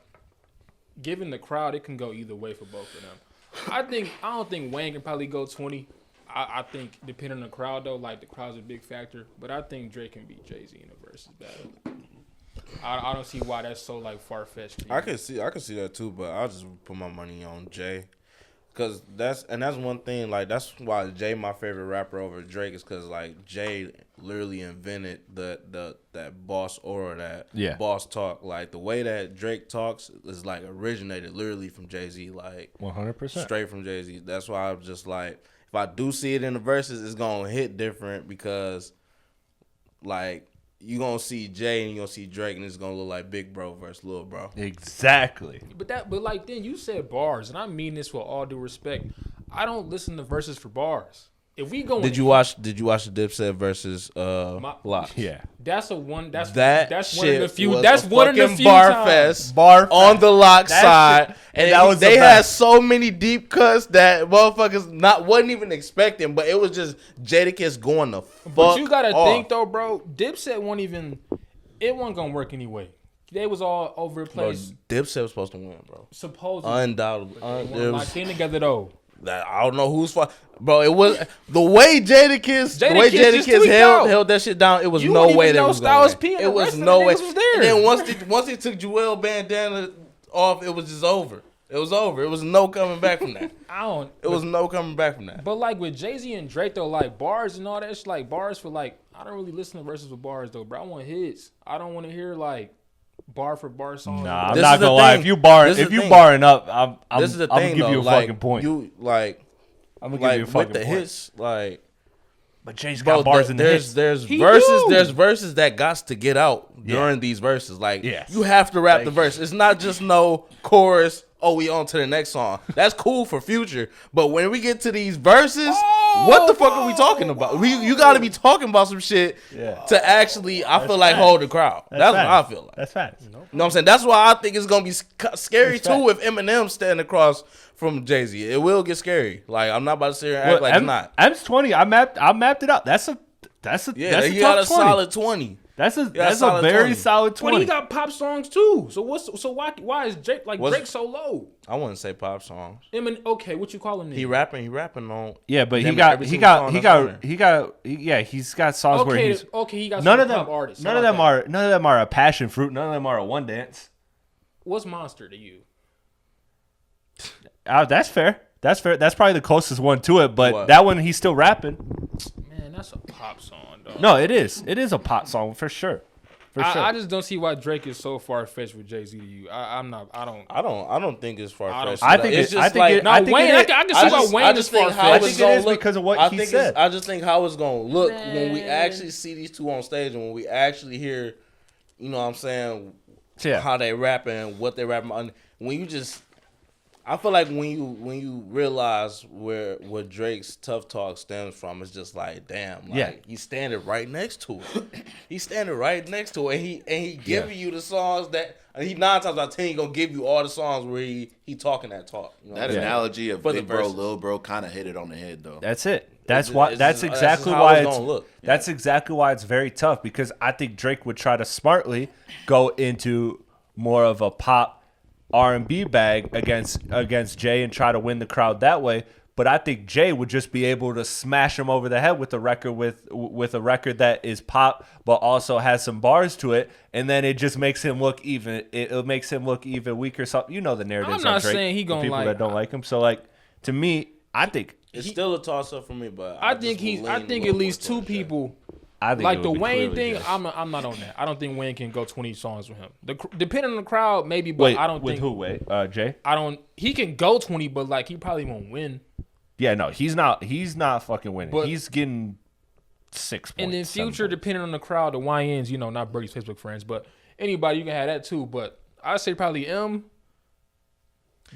[SPEAKER 2] given the crowd, it can go either way for both of them. I don't think Wayne can probably go 20. I think depending on the crowd though, like the crowd's a big factor. But I think Drake can beat Jay-Z in a versus battle. I don't see why that's so like far fetched.
[SPEAKER 4] I can see that too, but I'll just put my money on Jay. Cause that's one thing, like that's why Jay my favorite rapper over Drake is cause like Jay literally invented that boss aura, that boss talk. Like the way that Drake talks is like originated literally from Jay-Z, like
[SPEAKER 1] 100%
[SPEAKER 4] straight from Jay-Z. That's why I'm just like, if I do see it in the verses, it's gonna hit different because like you gonna see Jay and you gonna see Drake and it's gonna look like Big Bro versus Lil Bro.
[SPEAKER 1] Exactly.
[SPEAKER 2] But like then you said bars, and I mean this with all due respect. I don't listen to verses for bars. If we go,
[SPEAKER 4] Did you watch the Dipset versus Locks?
[SPEAKER 1] Yeah.
[SPEAKER 2] That's one of
[SPEAKER 4] shit
[SPEAKER 2] the few.
[SPEAKER 4] Was
[SPEAKER 2] That's
[SPEAKER 4] a
[SPEAKER 2] one of the
[SPEAKER 4] fucking
[SPEAKER 2] few
[SPEAKER 4] bar
[SPEAKER 2] times.
[SPEAKER 4] fest
[SPEAKER 1] Bar
[SPEAKER 4] on the Lock
[SPEAKER 1] That
[SPEAKER 4] side,
[SPEAKER 1] shit-
[SPEAKER 4] and
[SPEAKER 1] that was the
[SPEAKER 4] they had
[SPEAKER 1] best.
[SPEAKER 4] so many deep cuts that motherfuckers wasn't even expecting, but it was just Jadakiss going the fuck.
[SPEAKER 2] But you gotta
[SPEAKER 4] off.
[SPEAKER 2] think though, bro. Dipset it wasn't gonna work anyway. They was all over the
[SPEAKER 4] Bro,
[SPEAKER 2] place.
[SPEAKER 4] Dipset was supposed to win, bro.
[SPEAKER 2] Supposedly,
[SPEAKER 4] Undoubtedly,
[SPEAKER 2] they weren't locked in together though.
[SPEAKER 4] I don't know whose fault, bro. It was the way Jadakiss
[SPEAKER 2] just tweaked out.
[SPEAKER 4] held that shit down. It was
[SPEAKER 2] You
[SPEAKER 4] no
[SPEAKER 2] wouldn't
[SPEAKER 4] way
[SPEAKER 2] even
[SPEAKER 4] that
[SPEAKER 2] know
[SPEAKER 4] was
[SPEAKER 2] Styles
[SPEAKER 4] going
[SPEAKER 2] P
[SPEAKER 4] to
[SPEAKER 2] and
[SPEAKER 4] win.
[SPEAKER 2] the
[SPEAKER 4] It was
[SPEAKER 2] rest of the
[SPEAKER 4] no way.
[SPEAKER 2] niggas was there.
[SPEAKER 4] And then once they took Joel Bandana off, it was just over. It was over. It was no coming back from that. It was no coming back from that.
[SPEAKER 2] But like with Jay-Z and Drake though, like bars and all that shit, like bars for like, I don't really listen to verses with bars though, bro. I want hits. I don't want to hear like bar for bar songs.
[SPEAKER 1] Nah, I'm
[SPEAKER 4] This
[SPEAKER 1] not
[SPEAKER 4] is the
[SPEAKER 1] gonna lie.
[SPEAKER 4] thing.
[SPEAKER 1] If you
[SPEAKER 4] This is the thing.
[SPEAKER 1] barring up, I'm
[SPEAKER 4] This is the
[SPEAKER 1] gonna
[SPEAKER 4] thing,
[SPEAKER 1] give you
[SPEAKER 4] though.
[SPEAKER 1] a
[SPEAKER 4] Like,
[SPEAKER 1] fucking point.
[SPEAKER 4] You like,
[SPEAKER 1] I'm gonna give you a
[SPEAKER 4] with
[SPEAKER 1] fucking
[SPEAKER 4] the
[SPEAKER 1] point.
[SPEAKER 4] hits, like.
[SPEAKER 1] But Jay's
[SPEAKER 4] Bro,
[SPEAKER 1] got bars in the hits.
[SPEAKER 4] there's
[SPEAKER 2] He
[SPEAKER 4] verses.
[SPEAKER 2] do.
[SPEAKER 4] There's verses that got to get out during these verses. Like you have to rap the verse. It's not just no chorus. Oh, we on to the next song. That's cool for future. But when we get to these verses, what the fuck are we talking about? You got to be talking about some shit to actually. I feel like hold the crowd. That's what I feel like.
[SPEAKER 1] That's facts.
[SPEAKER 4] You know what I'm saying? That's why I think it's gonna be scary too if Eminem standing across from Jay-Z. It will get scary. Like I'm not about to sit here and act like it's not.
[SPEAKER 1] M's 20. I mapped it out. That's a
[SPEAKER 4] He
[SPEAKER 1] top
[SPEAKER 4] got a
[SPEAKER 1] 20.
[SPEAKER 4] solid 20.
[SPEAKER 1] That's a
[SPEAKER 4] solid
[SPEAKER 1] very
[SPEAKER 4] 20.
[SPEAKER 1] solid
[SPEAKER 2] But
[SPEAKER 1] 20.
[SPEAKER 2] he got pop songs too. So why is Drake Drake so low?
[SPEAKER 4] I wouldn't say pop songs.
[SPEAKER 2] Okay, what you calling him?
[SPEAKER 4] He rapping on.
[SPEAKER 1] Yeah, but
[SPEAKER 4] he's got
[SPEAKER 1] songs where he's
[SPEAKER 2] he got
[SPEAKER 1] none
[SPEAKER 2] some
[SPEAKER 1] of them
[SPEAKER 2] pop artists.
[SPEAKER 1] none of them are a passion fruit. None of them are a one dance.
[SPEAKER 2] What's Monster to you?
[SPEAKER 1] That's fair. That's probably the closest one to it. But
[SPEAKER 4] What?
[SPEAKER 1] that one he's still rapping.
[SPEAKER 2] Man, that's a pop song, dog.
[SPEAKER 1] No, it is. It is a pop song for sure.
[SPEAKER 2] I just don't see why Drake is so far fetched with Jay-Z to you. I
[SPEAKER 4] don't think it's far fetched.
[SPEAKER 1] I think
[SPEAKER 2] I can see why Wayne is far fetched.
[SPEAKER 1] I think it is because of what he said.
[SPEAKER 4] I just think how it's gonna look when we actually see these two on stage and when we actually hear, you know what I'm saying, how they rapping and what they rapping on. When you just, I feel like when you realize where Drake's tough talk stems from, it's just like, damn, like he's standing right next to it. He's standing right next to it, and he giving you the songs that he 9 times out of 10 he gonna give you all the songs where he talking that talk. You know
[SPEAKER 3] that analogy of
[SPEAKER 4] For
[SPEAKER 3] Big
[SPEAKER 4] the
[SPEAKER 3] Bro,
[SPEAKER 4] verses.
[SPEAKER 3] Lil Bro kind of hit it on the head though.
[SPEAKER 1] That's it. That's why.
[SPEAKER 4] That's
[SPEAKER 1] exactly
[SPEAKER 4] how
[SPEAKER 1] why
[SPEAKER 4] it's
[SPEAKER 1] it's.
[SPEAKER 4] gonna look.
[SPEAKER 1] That's exactly why it's very tough because I think Drake would try to smartly go into more of a pop R&B bag against Jay and try to win the crowd that way. But I think Jay would just be able to smash him over the head with a record with a record that is pop but also has some bars to it, and then it just makes him look even. It makes him look even weaker. So you know the narratives.
[SPEAKER 2] I'm not
[SPEAKER 1] Drake,
[SPEAKER 2] saying he gonna
[SPEAKER 1] people
[SPEAKER 2] like
[SPEAKER 1] that don't like him. So like to me, I think
[SPEAKER 4] It's still a toss up for me, but
[SPEAKER 2] I think at least two people.
[SPEAKER 1] I think
[SPEAKER 2] Like the Wayne thing, I'm not on that. I don't think Wayne can go 20 songs with him. Depending on the crowd, maybe, but I don't
[SPEAKER 1] with
[SPEAKER 2] think.
[SPEAKER 1] who? Wait, Jay.
[SPEAKER 2] He can go 20, but like he probably won't win.
[SPEAKER 1] Yeah, no, he's not fucking winning.
[SPEAKER 2] But-
[SPEAKER 1] He's getting 6 points.
[SPEAKER 2] And in future, depending on the crowd, the YNs, not Birdie's Facebook friends, but anybody, you can have that too. But I'd say probably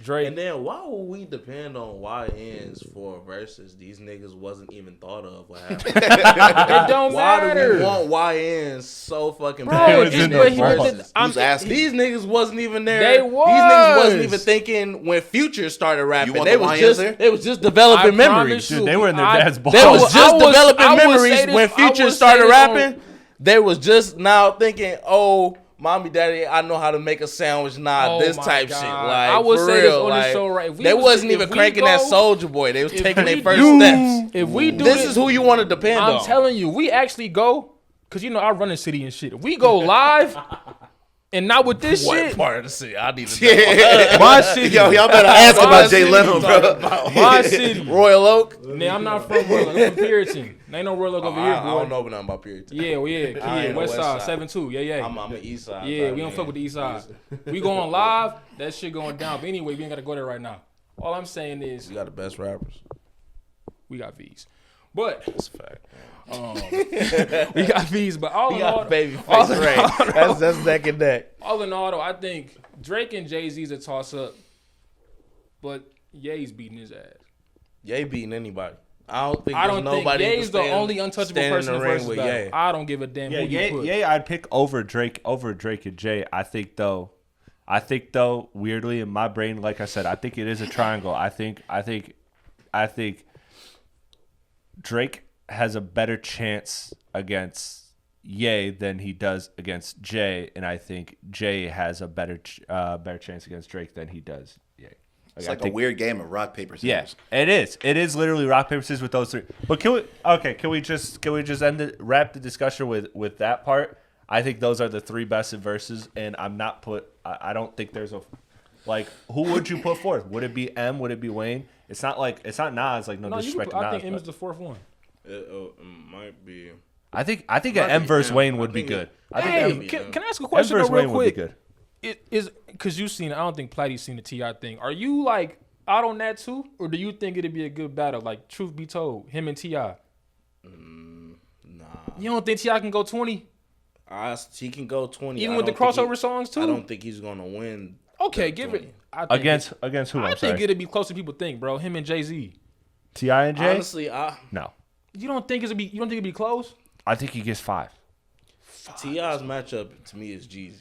[SPEAKER 2] Drake.
[SPEAKER 4] And then why would we depend on YNs for verses? These niggas wasn't even thought of. What happened?
[SPEAKER 2] It don't
[SPEAKER 4] Why
[SPEAKER 2] matter.
[SPEAKER 4] do we want YNs so fucking
[SPEAKER 2] Bro,
[SPEAKER 4] bad?
[SPEAKER 1] was in the verses.
[SPEAKER 3] Who's asking?
[SPEAKER 4] These niggas wasn't even there.
[SPEAKER 2] They
[SPEAKER 4] These niggas wasn't
[SPEAKER 2] was.
[SPEAKER 4] even thinking when Future started rapping.
[SPEAKER 3] You want
[SPEAKER 4] They
[SPEAKER 3] the
[SPEAKER 4] was
[SPEAKER 3] YNs
[SPEAKER 4] just
[SPEAKER 3] there?
[SPEAKER 4] they was just developing
[SPEAKER 2] I
[SPEAKER 4] memories.
[SPEAKER 2] promise you.
[SPEAKER 1] Dude, they were in their dad's ball.
[SPEAKER 4] They was
[SPEAKER 2] I
[SPEAKER 4] just
[SPEAKER 2] would
[SPEAKER 4] developing
[SPEAKER 2] say
[SPEAKER 4] memories
[SPEAKER 2] this-
[SPEAKER 4] when
[SPEAKER 2] I
[SPEAKER 4] Future
[SPEAKER 2] would say
[SPEAKER 4] started
[SPEAKER 2] this
[SPEAKER 4] rapping. They was just now thinking, oh, mommy, daddy, I know how to make a sandwich. This type shit. Like,
[SPEAKER 2] I would say this on the show, right?
[SPEAKER 4] They wasn't even cranking that Soulja Boy. They was taking their first steps.
[SPEAKER 2] If we do
[SPEAKER 4] this is who you want to depend on.
[SPEAKER 2] I'm telling you, we actually go, because, I run the city and shit. If we go live... And not with this shit.
[SPEAKER 4] What part of the city? I need to know.
[SPEAKER 2] My city.
[SPEAKER 3] Yo, y'all better ask about Jay Leno, bro.
[SPEAKER 2] My city.
[SPEAKER 4] Royal Oak?
[SPEAKER 2] Nah, I'm not from Royal Oak. I'm from Puritan. There ain't no Royal Oak over here, boy.
[SPEAKER 4] I don't know nothing about Puritan.
[SPEAKER 2] Yeah, Westside, 7-2. Yeah.
[SPEAKER 4] I'm an East Side.
[SPEAKER 2] Yeah, we don't fuck with the East Side. We going live, that shit going down. But anyway, we ain't got to go there right now. All I'm saying is...
[SPEAKER 4] We got the best rappers.
[SPEAKER 2] We got V's. But...
[SPEAKER 4] That's a fact.
[SPEAKER 2] We got V's, but all in all...
[SPEAKER 4] Baby face Ray. That's neck and neck.
[SPEAKER 2] All in all, though, I think Drake and Jay-Z's a toss-up. But Ye's beating his ass.
[SPEAKER 4] Ye beating anybody. I don't think
[SPEAKER 2] Ye's the only untouchable person in the versus battle.
[SPEAKER 4] Ye.
[SPEAKER 2] I don't give a damn who you put.
[SPEAKER 1] Ye, I'd pick over Drake and Jay. I think though, weirdly in my brain, like I said, I think it is a triangle. I think Drake has a better chance against Ye than he does against Jay, and I think Jay has a better chance against Drake than he does Ye.
[SPEAKER 3] It's like a weird game of rock, paper, scissors.
[SPEAKER 1] Yeah, it is. It is literally rock, paper, scissors with those three. But can we just wrap the discussion with that part? I think those are the three best verses, and I don't think there's who would you put forth? Would it be M? Would it be Wayne? It's not Nas. Like, no disrespect to Nas.
[SPEAKER 2] I think M is the fourth one.
[SPEAKER 4] It might be.
[SPEAKER 1] I think an M versus Wayne would be good.
[SPEAKER 2] Can I ask a question real quick? It is because you've seen. I don't think Platte's seen the T.I. thing. Are you out on that too, or do you think it'd be a good battle? Like, truth be told, him and T.I.
[SPEAKER 4] Nah.
[SPEAKER 2] You don't think T.I. can go 20?
[SPEAKER 4] He can go 20.
[SPEAKER 2] Even with the crossover songs too.
[SPEAKER 4] I don't think he's gonna win.
[SPEAKER 2] Okay, give 20. It
[SPEAKER 1] against who?
[SPEAKER 2] I think it'd be closer than people think, bro. Him and Jay-Z.
[SPEAKER 1] T.I. and Jay.
[SPEAKER 4] Honestly,
[SPEAKER 1] no.
[SPEAKER 2] You don't think it'd be close?
[SPEAKER 1] I think he gets 5.
[SPEAKER 4] T.I.'s matchup to me is Jeezy.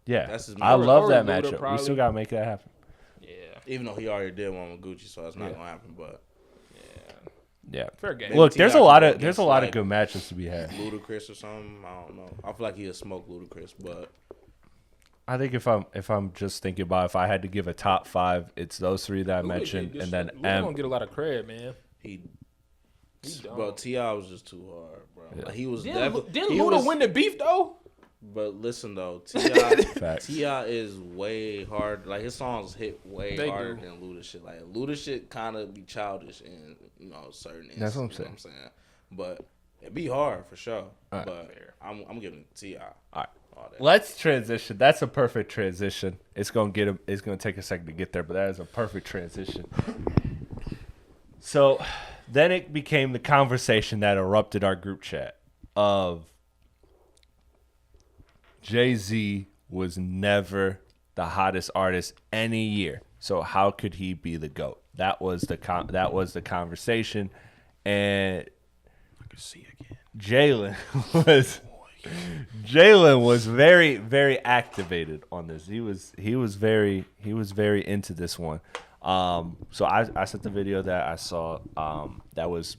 [SPEAKER 1] Yeah,
[SPEAKER 4] that's his.
[SPEAKER 1] I love that matchup. Probably. We still gotta make that happen.
[SPEAKER 2] Yeah,
[SPEAKER 4] even though he already did one with Gucci, so it's not gonna happen. But
[SPEAKER 1] yeah,
[SPEAKER 2] fair game.
[SPEAKER 1] Look, there's a lot of good matchups to be had.
[SPEAKER 4] Ludacris or something. I don't know. I feel like he'll smoke Ludacris, but
[SPEAKER 1] I think if I'm just thinking about if I had to give a top 5, it's those three that I mentioned, and then
[SPEAKER 2] M. Don't get a lot of credit, man.
[SPEAKER 4] Bro, T.I. was just too hard, bro.
[SPEAKER 1] Yeah.
[SPEAKER 4] Like, he was
[SPEAKER 2] didn't Luda win the beef though?
[SPEAKER 4] But listen though, T.I. is way hard. Like, his songs hit way harder than Luda shit. Like, Luda shit kind of be childish in certain instances.
[SPEAKER 1] That's what I'm saying.
[SPEAKER 4] You know what I'm saying, but it be hard for sure.
[SPEAKER 1] Right.
[SPEAKER 4] But I'm giving it to T.I.
[SPEAKER 1] All right. Let's transition. That's a perfect transition. It's gonna take a second to get there, but that is a perfect transition. So then it became the conversation that erupted our group chat of Jay-Z was never the hottest artist any year. So how could he be the GOAT? That was the conversation, and I could see again. Jalen was very, very activated on this. He was very into this one. So I sent the video that I saw. That was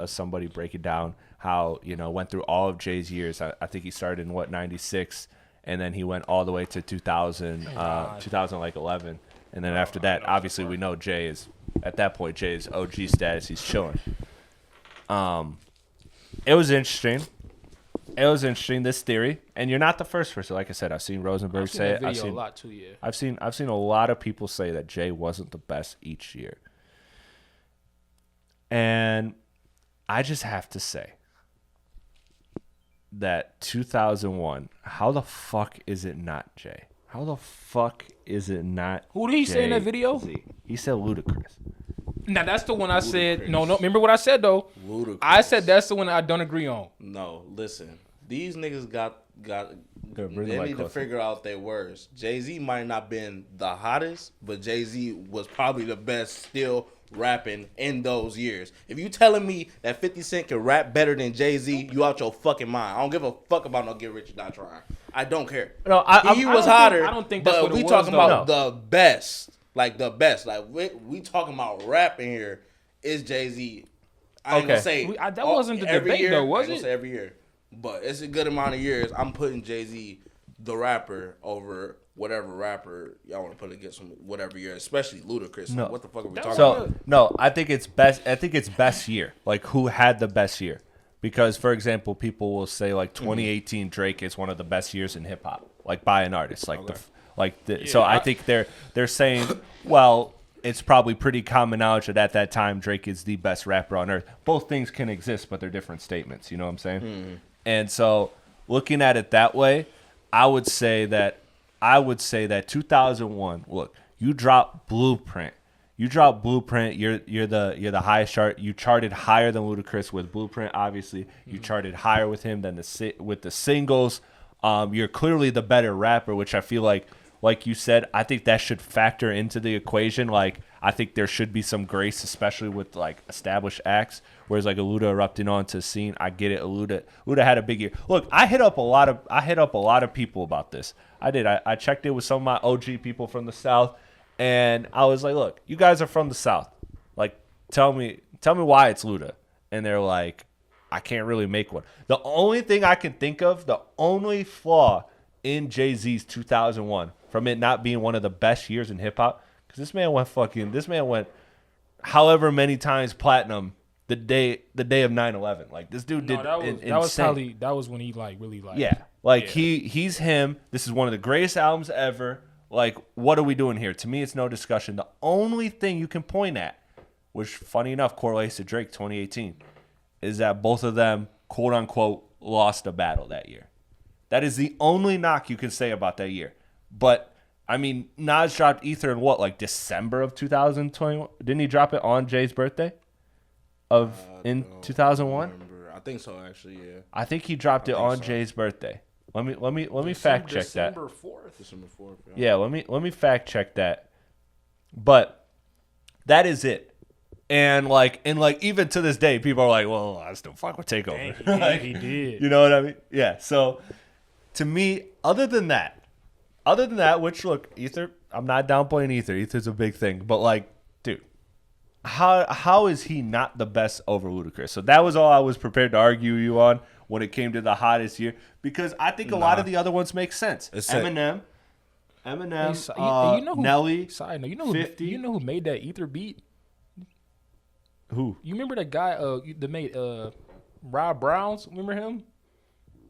[SPEAKER 1] somebody breaking down how went through all of Jay's years. I think he started in 96, and then he went all the way to 2000, 2011, and then after that, obviously we know Jay is at that point Jay's OG status. He's chilling. It was interesting. This theory, and you're not the first person. Like I said, I've seen Rosenberg say it. I've seen a lot too. Yeah, I've seen a lot of people say that Jay wasn't the best each year, and I just have to say that 2001. How the fuck is it not Jay? How the fuck is it not?
[SPEAKER 2] Who did he say in that video?
[SPEAKER 1] He said Ludacris.
[SPEAKER 2] Now that's the one I said. No. Remember what I said though?
[SPEAKER 4] Ludacris.
[SPEAKER 2] I said that's the one I don't agree on.
[SPEAKER 4] No, listen. These niggas got. They need to figure out their words. Jay-Z might not been the hottest, but Jay-Z was probably the best still rapping in those years. If you telling me that 50 Cent can rap better than Jay-Z, you out your fucking mind. I don't give a fuck about no Get Rich or Die Trying. I don't care.
[SPEAKER 1] No,
[SPEAKER 4] he was hotter.
[SPEAKER 2] I don't think that's what
[SPEAKER 4] we
[SPEAKER 2] it was,
[SPEAKER 4] talking
[SPEAKER 2] though.
[SPEAKER 4] about the best. Like the best. Like we talking about rapping here is Jay-Z. I ain't gonna say
[SPEAKER 2] that wasn't the debate though, was it?
[SPEAKER 4] I ain't gonna say every year. But it's a good amount of years. I'm putting Jay-Z the rapper over whatever rapper y'all want to put against him, whatever year, especially Ludacris. No. Like, what the fuck are we talking about?
[SPEAKER 1] No, I think it's best year. Like, who had the best year? Because, for example, people will say, like, 2018 Drake is one of the best years in hip-hop, like, by an artist. Like, so I think they're saying, well, it's probably pretty common knowledge that at that time Drake is the best rapper on earth. Both things can exist, but they're different statements. You know what I'm saying? Mm-hmm. And so looking at it that way, I would say that 2001. Look, you dropped Blueprint. You're the highest chart. You charted higher than Ludacris with Blueprint. Obviously, you charted higher with him than with the singles. You're clearly the better rapper, which I feel like you said, I think that should factor into the equation. Like, I think there should be some grace, especially with like established acts. Whereas like a Luda erupting onto the scene, I get it. Luda had a big year. Look, I hit up a lot of people about this. I did. I checked it with some of my OG people from the South, and I was like, look, you guys are from the South. Like, tell me why it's Luda. And they're like, I can't really make one. The only thing I can think of, the only flaw in Jay-Z's 2001 from it not being one of the best years in hip hop, because this man went however many times platinum the day of 9/11. Like, this dude did.
[SPEAKER 2] That was when he like really like.
[SPEAKER 1] Yeah, like yeah. He's him. This is one of the greatest albums ever. Like, what are we doing here? To me, it's no discussion. The only thing you can point at, which funny enough correlates to Drake 2018, is that both of them quote unquote lost a battle that year. That is the only knock you can say about that year. But I mean, Nas dropped Ether in what, like December of 2021? Didn't he drop it on Jay's birthday? In 2001?
[SPEAKER 4] I think so, actually. Yeah.
[SPEAKER 1] I think he dropped it on Jay's birthday. Let me fact check that.
[SPEAKER 2] December 4th.
[SPEAKER 4] December 4th.
[SPEAKER 1] Yeah, let me fact check that. But that is it. And even to this day, people are like, well, I still fuck with Takeover.
[SPEAKER 2] Dang, he did.
[SPEAKER 1] You know what I mean? Yeah. So to me, other than that, which look, Ether, I'm not downplaying Ether. Ether's a big thing. But like, dude, how is he not the best over Ludacris? So that was all I was prepared to argue you on when it came to the hottest year, because I think a lot of the other ones make sense. Eminem, Nelly.
[SPEAKER 2] Side note,
[SPEAKER 1] 50.
[SPEAKER 2] You know who made that Ether beat?
[SPEAKER 1] Who?
[SPEAKER 2] You remember that guy that made Rob Browns? Remember him?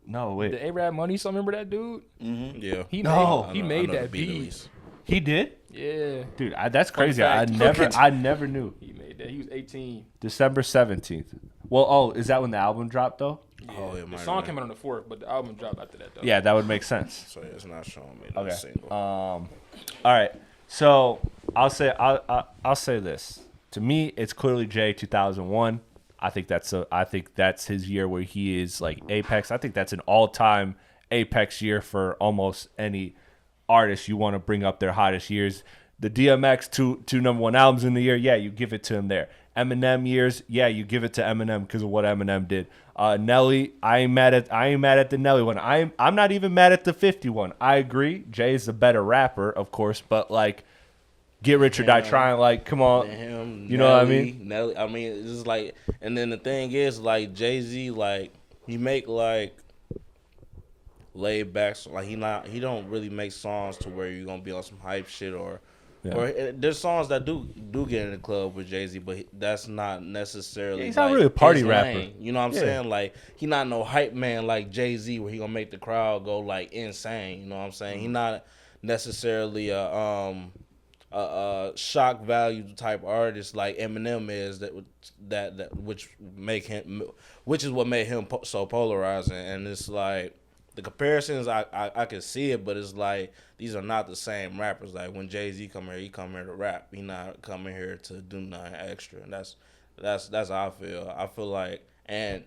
[SPEAKER 1] No, wait.
[SPEAKER 2] The A-Rap Money song, remember that dude?
[SPEAKER 4] Mm-hmm. Yeah.
[SPEAKER 2] He made that beat.
[SPEAKER 1] He did?
[SPEAKER 2] Yeah.
[SPEAKER 1] Dude, that's crazy. I never knew.
[SPEAKER 2] He made that. He was 18.
[SPEAKER 1] December 17th. Well, is that when the album dropped, though?
[SPEAKER 2] Yeah. Oh, yeah. The song came out on the 4th, but the album dropped after that, though.
[SPEAKER 1] Yeah, that would make sense.
[SPEAKER 4] So, yeah, it's not showing me that single.
[SPEAKER 1] All right. So, I'll say this. To me, it's clearly Jay 2001. I think that's his year where he is like apex. I think that's an all-time apex year for almost any artist you want to bring up their hottest years. The DMX two number one albums in the year, yeah, you give it to him there. Eminem years, yeah, you give it to Eminem because of what Eminem did. Nelly, I ain't mad at the Nelly one. I'm not even mad at the 50 one. I agree, Jay's the better rapper, of course, but like, Get Rich or Die Trying, like, come on. You know what I mean?
[SPEAKER 4] Nelly, I mean, it's just like, and then the thing is, like, Jay-Z, like, he make, like, laid back, like, he don't really make songs to where you're going to be on some hype shit or there's songs that do get in the club with Jay-Z, but that's not necessarily.
[SPEAKER 1] He's not really a party rapper.
[SPEAKER 4] Lane. You know what I'm saying? Like, he not no hype man like Jay-Z where he going to make the crowd go, like, insane. You know what I'm saying? He not necessarily a shock value type artist like Eminem is which is what made him so polarizing. And it's like the comparisons I can see it, but it's like these are not the same rappers. Like when Jay-Z come here, he come here to rap. He not coming here to do nothing extra. And that's how I feel. I feel like, and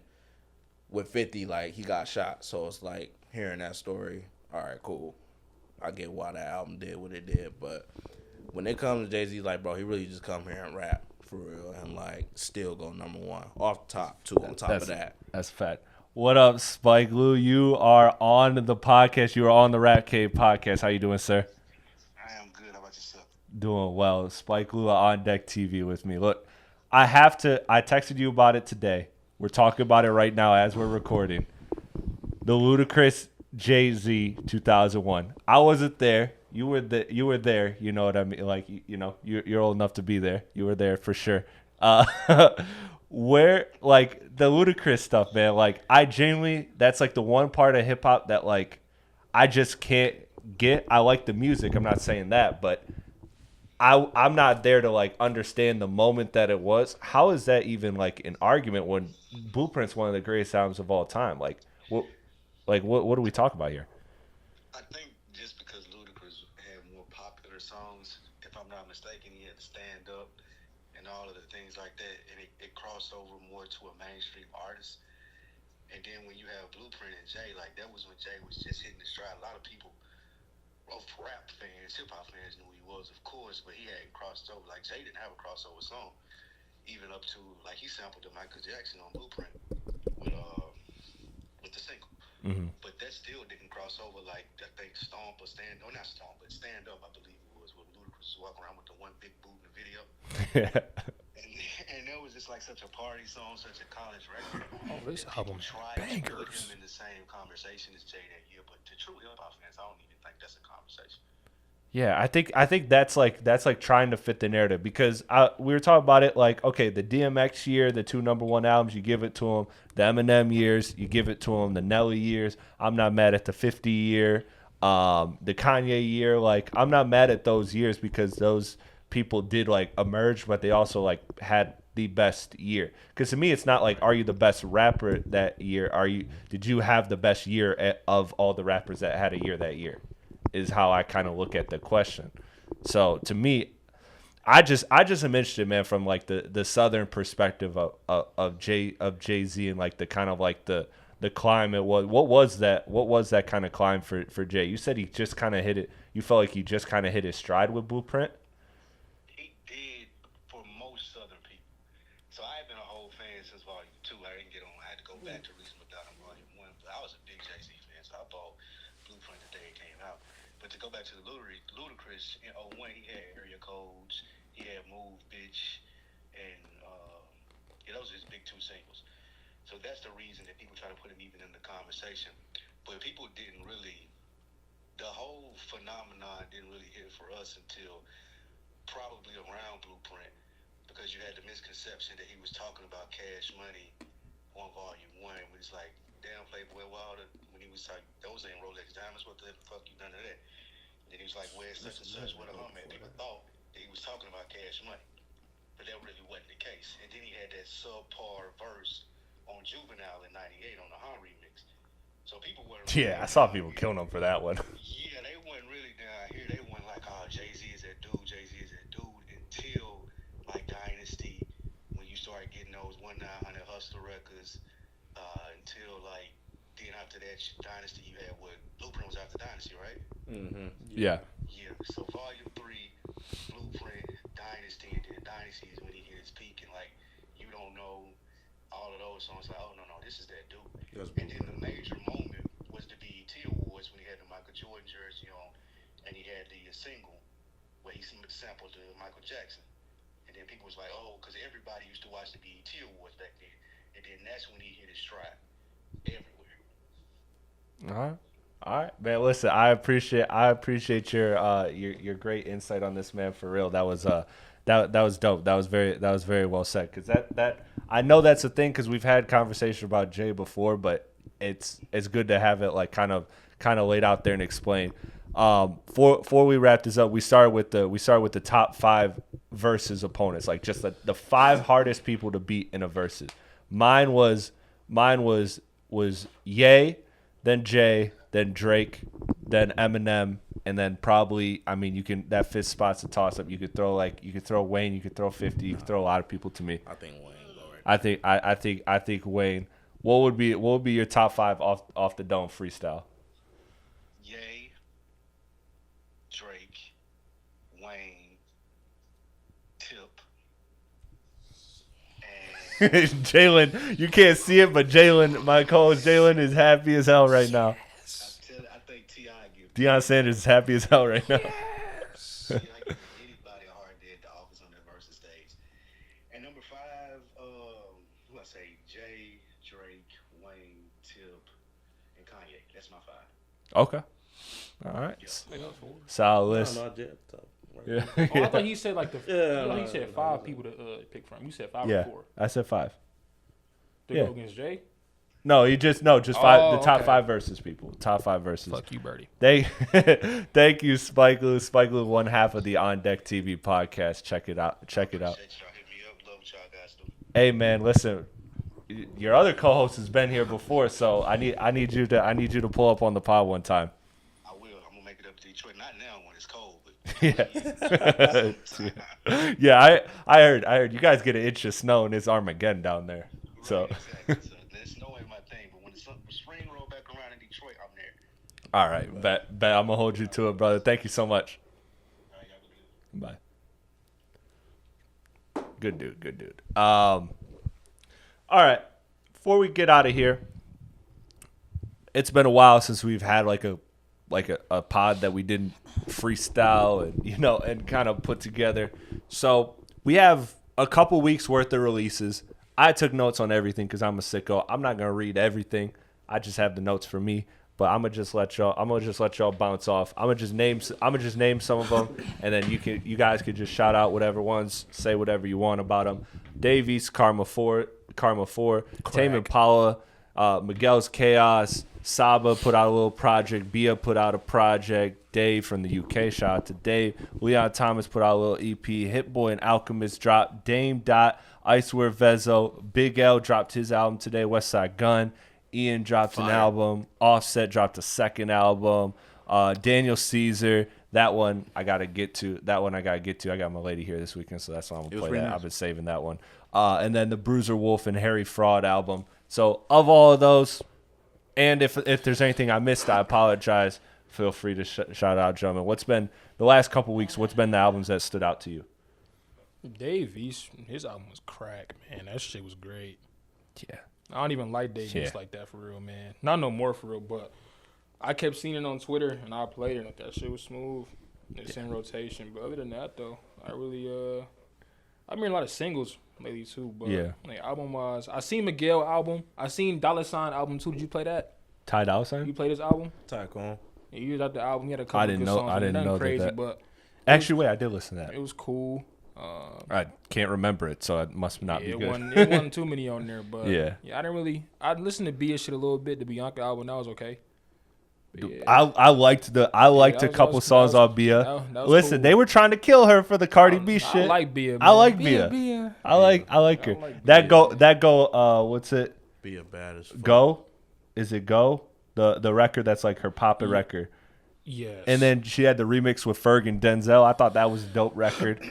[SPEAKER 4] with 50, like he got shot, so it's like hearing that story. All right, cool. I get why that album did what it did, but when it comes to Jay-Z, like, bro, he really just come here and rap for real and, like, still go number one. Off the top, too, on top of that.
[SPEAKER 1] That's fat. What up, Spike Lou? You are on the podcast. You are on the Rap Cave podcast. How you doing, sir?
[SPEAKER 5] I am good. How about yourself?
[SPEAKER 1] Doing well. Spike Lou on Deck TV with me. Look, I texted you about it today. We're talking about it right now as we're recording. The Ludacris Jay-Z 2001. I wasn't there. You were there. You know what I mean? Like, you're old enough to be there. You were there for sure. Where, like, the Ludacris stuff, man, like, I genuinely, that's like the one part of hip hop that, like, I just can't get. I like the music. I'm not saying that, but I'm not there to, like, understand the moment that it was. How is that even, like, an argument when Blueprint's one of the greatest albums of all time? Like, what do we talk about here?
[SPEAKER 5] I think just because Ludacris had more popular songs, if I'm not mistaken, he had to stand up and all of the things like that, and it crossed over more to a mainstream artist. And then when you have Blueprint and Jay, like that was when Jay was just hitting the stride. A lot of people, both rap fans, hip hop fans, knew who he was, of course, but he hadn't crossed over. Like Jay didn't have a crossover song, even up to like he sampled the Michael Jackson on Blueprint with the single.
[SPEAKER 1] Mm-hmm.
[SPEAKER 5] But that still didn't cross over like I think Stomp or Stand, or not Stomp, but Stand Up, I believe it was, where Ludacris was walking around with the one big boot in the video. and that was just like such a party song, such a college record.
[SPEAKER 2] Oh, this album
[SPEAKER 5] tried
[SPEAKER 2] bangers.
[SPEAKER 5] to put him in the same conversation as Jay that year, but to true hip hop fans, I don't even think that's a conversation.
[SPEAKER 1] Yeah, I think that's like trying to fit the narrative, because we were talking about it like, okay, the DMX year, the 2 #1 albums, you give it to him. The Eminem years, you give it to him. The Nelly years, I'm not mad at the 50 year. The Kanye year, like, I'm not mad at those years because those people did, like, emerge, but they also, like, had the best year. Because to me, it's not like, are you the best rapper that year? Did you have the best year of all the rappers that had a year that year? Is how I kind of look at the question. So to me, I just am interested, man, from like the southern perspective of Jay-Z and like the kind of like the climb. What was that kind of climb for Jay? You said he just kind of hit it. You felt like he just kind of hit his stride with Blueprint.
[SPEAKER 5] He did for most southern people. So I've been a whole fan since Volume 2. I didn't get on. I had to go back to Reasonable Doubt on Volume 1. But I was a big Jay-Z fan, so I bought Blueprint the day it came out. But to go back to the Ludacris, in 01, he had Area Codes, he had Move, Bitch, and those are his big 2 singles. So that's the reason that people try to put him even in the conversation. But people didn't really, the whole phenomenon didn't really hit for us until probably around Blueprint, because you had the misconception that he was talking about Cash Money on Volume 1, when it's like, damn, Playboy Wilder, when he was like, those ain't Rolex diamonds, what the fuck you done to that? And then he was like, where's such and such, what a hum at? People thought that he was talking about Cash Money, but that really wasn't the case. And then he had that subpar verse on Juvenile in 98 on the Han remix. So people weren't really,
[SPEAKER 1] Yeah, I saw people killing him for that one.
[SPEAKER 5] Yeah, they weren't really down here. They weren't like, oh, Jay-Z is that dude, Jay-Z is that dude, until like Dynasty, when you started getting those 1-900 Hustler records, until like, then after that Dynasty, you had what Blueprint was after Dynasty, right?
[SPEAKER 1] Mm-hmm. Yeah.
[SPEAKER 5] Yeah. So Volume 3, Blueprint, Dynasty, and then Dynasty is when he hit his peak, and like you don't know all of those songs. Like, oh no, this is that dude. And then the major moment was the BET Awards when he had the Michael Jordan jersey on, and he had the single where he sampled the Michael Jackson. And then people was like, oh, because everybody used to watch the BET Awards back then. And then that's when he hit his stride everywhere.
[SPEAKER 1] All right, man. Listen, I appreciate your great insight on this, man. For real, that was dope. That was very well said. Because that I know that's a thing, because we've had conversation about Jay before, but it's good to have it like kind of laid out there and explained. Before we wrap this up, we started with the top 5 versus opponents, like just the 5 hardest people to beat in a versus. Mine was Ye, then Jay, then Drake, then Eminem, and then probably, I mean, you can, that 5th spot's a toss up. You could throw Wayne, you could throw 50, you could throw a lot of people to me.
[SPEAKER 4] I think Wayne go right.
[SPEAKER 1] I think Wayne. What would be your top 5 off the dome freestyle?
[SPEAKER 5] Ye, Drake, Wayne, Tip, and
[SPEAKER 1] Jalen, you can't see it, but Jalen, my co-host Jalen, is happy as hell right now.
[SPEAKER 5] I think T.I. give
[SPEAKER 1] Deion Sanders is happy as hell right now.
[SPEAKER 5] T.I. give anybody a hard day at the office on that versus stage. And number 5, who I say, Jay, Drake, Wayne, Tip, and Kanye. That's my 5.
[SPEAKER 1] Okay. All right. Solid list.
[SPEAKER 4] No, I did.
[SPEAKER 1] Yeah.
[SPEAKER 2] Oh, I thought he said like he said 5 people to pick from. You said 5 or 4.
[SPEAKER 1] I said 5.
[SPEAKER 2] To go against Jay?
[SPEAKER 1] No, just 5. The top 5 versus people. Top 5 versus.
[SPEAKER 2] Fuck you, Birdie.
[SPEAKER 1] Thank you, Spike Lee. Spike Lee, one half of the On Deck TV podcast. Check it out. Hey man, listen. Your other co-host has been here before, so I need you to pull up on the pod one time.
[SPEAKER 5] I will. I'm gonna make it up to Detroit. Not now when it's cold.
[SPEAKER 1] But yeah, I heard you guys get an inch of snow and it's Armageddon down there.
[SPEAKER 5] Right,
[SPEAKER 1] So
[SPEAKER 5] exactly. So snow ain't my thing, but when the spring roll back around in Detroit, I'm there.
[SPEAKER 1] all right, bet I'm gonna hold you to it, brother. Thank you so much.
[SPEAKER 5] All right, y'all be good.
[SPEAKER 1] Bye. Good dude. All right. Before we get out of here, it's been a while since we've had like a pod that we didn't freestyle and kind of put together. So we have a couple weeks worth of releases. I took notes on everything because I'm a sicko. I'm not gonna read everything. I just have the notes for me. But I'm gonna just let y'all bounce off. I'm gonna just name some of them, and then you guys could just shout out whatever ones, say whatever you want about them. Davies, Karma 4, Tame Impala, Miguel's Chaos, Saba put out a little project, Bia put out a project, Dave from the UK, shout out to Dave. Leon Thomas put out a little EP, Hit Boy and Alchemist dropped, DameDot, Icewear Vezzo, Big L dropped his album today, Westside Gunn. Ian dropped an album. Offset dropped a second album. Daniel Caesar, that one I gotta get to. I got my lady here this weekend, so that's why I'm gonna play that. Nice. I've been saving that one. And then the Bruiser Wolf and Harry Fraud album. So of all of those, and if there's anything I missed, I apologize. Feel free to shout out, gentlemen. What's been the last couple weeks? What's been the albums that stood out to you?
[SPEAKER 2] Dave East, his album was crack, man. That shit was great.
[SPEAKER 1] Yeah.
[SPEAKER 2] I don't even like Dave East like that for real, man. Not no more for real, but I kept seeing it on Twitter and I played it. Like, that shit was smooth. It's in rotation. But other than that, though, I really I've been hearing a lot of singles lately too. But like album wise, I seen Miguel album. I seen Dollar Sign album too. Did you play that?
[SPEAKER 1] Ty Dolla $ign?
[SPEAKER 2] You played his album?
[SPEAKER 4] Tycoon.
[SPEAKER 2] Yeah, you was at the album. He had a couple good songs.
[SPEAKER 1] I didn't know
[SPEAKER 2] crazy,
[SPEAKER 1] that.
[SPEAKER 2] But
[SPEAKER 1] actually, wait, I did listen to that.
[SPEAKER 2] It was cool.
[SPEAKER 1] I can't remember it, so it must not be good.
[SPEAKER 2] It wasn't too many on there, but
[SPEAKER 1] yeah,
[SPEAKER 2] I listened to Bia shit a little bit. The Bianca album, that was okay.
[SPEAKER 1] Yeah. I liked a couple songs on Bia. Listen, cool. They were trying to kill her for the Cardi B shit.
[SPEAKER 2] I like Bia. Man.
[SPEAKER 1] I like Bia. I like her. That go. What's it?
[SPEAKER 4] Bia bad as fuck.
[SPEAKER 1] Go. Is it Go? The record that's like her poppin' record.
[SPEAKER 2] Yes.
[SPEAKER 1] And then she had the remix with Ferg and Denzel. I thought that was a dope record.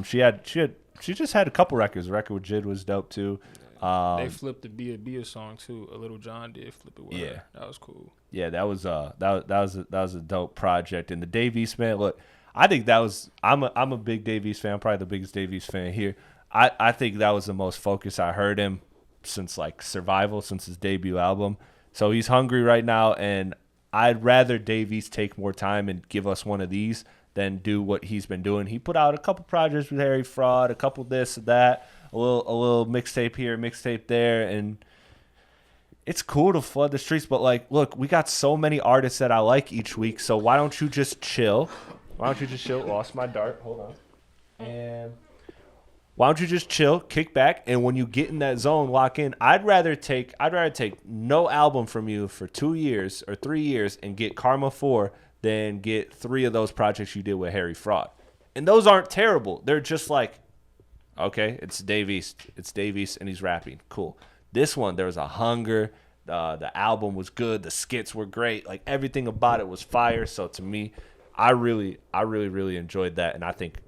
[SPEAKER 1] She just had a couple records. The record with Jid was dope too.
[SPEAKER 2] They flipped the Bia song too. A Little John did flip it with her. That was cool. Yeah,
[SPEAKER 1] that was a dope project. And the Dave East, man, look, I think that was I'm a big Dave East fan. I'm probably the biggest Dave East fan here. I think that was the most focused I heard him since like Survival, since his debut album. So he's hungry right now, and I'd rather Dave East take more time and give us one of these than do what he's been doing. He put out a couple projects with Harry Fraud, a couple this and that, a little mixtape here, mixtape there, and it's cool to flood the streets. But like, look, we got so many artists that I like each week, so why don't you just chill? Lost my dart. Hold on. And why don't you just chill, kick back, and when you get in that zone, lock in. I'd rather take no album from you for 2 years or 3 years and get Karma 4 than get 3 of those projects you did with Harry Fraud. And those aren't terrible. They're just like, okay, it's Dave East, and he's rapping. Cool. This one, there was a hunger. The album was good. The skits were great. Like everything about it was fire. So to me, I really enjoyed that, and I think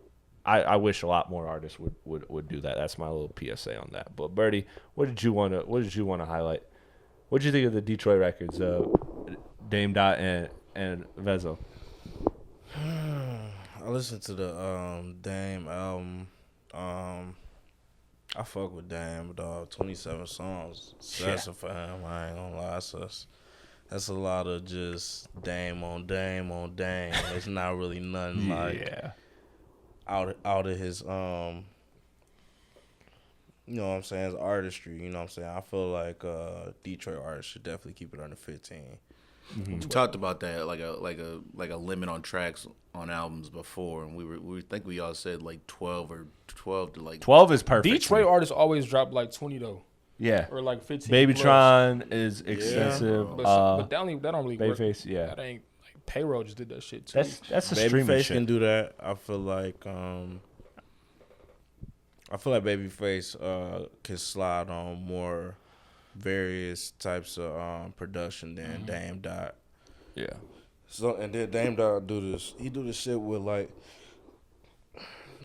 [SPEAKER 1] I wish a lot more artists would do that. That's my little PSA on that. But Birdie, what did you want to highlight? What did you think of the Detroit records, DameDot and Vezzo?
[SPEAKER 4] I listened to the Dame album. I fuck with Dame, dog. 27 songs. That's for him. I ain't gonna lie. That's a lot of just Dame on Dame on Dame. It's not really nothing like out of his you know what I'm saying, his artistry. You know what I'm saying. I feel like Detroit artists should definitely keep it under 15.
[SPEAKER 3] We talked about that like a limit on tracks on albums before, and we think we all said like 12 to like
[SPEAKER 1] 12 is perfect.
[SPEAKER 2] Detroit artists always drop like 20 though.
[SPEAKER 1] Yeah.
[SPEAKER 2] Or like 15.
[SPEAKER 1] Babytron is extensive.
[SPEAKER 2] But that don't really work.
[SPEAKER 1] Babyface, yeah.
[SPEAKER 2] That ain't like Payroll just did that shit too.
[SPEAKER 1] That's a streaming
[SPEAKER 4] Babyface
[SPEAKER 1] shit.
[SPEAKER 4] can do that. I feel like Babyface can slide on more various types of production than DameDot.
[SPEAKER 1] Yeah.
[SPEAKER 4] So and then DameDot do this. He do this shit with like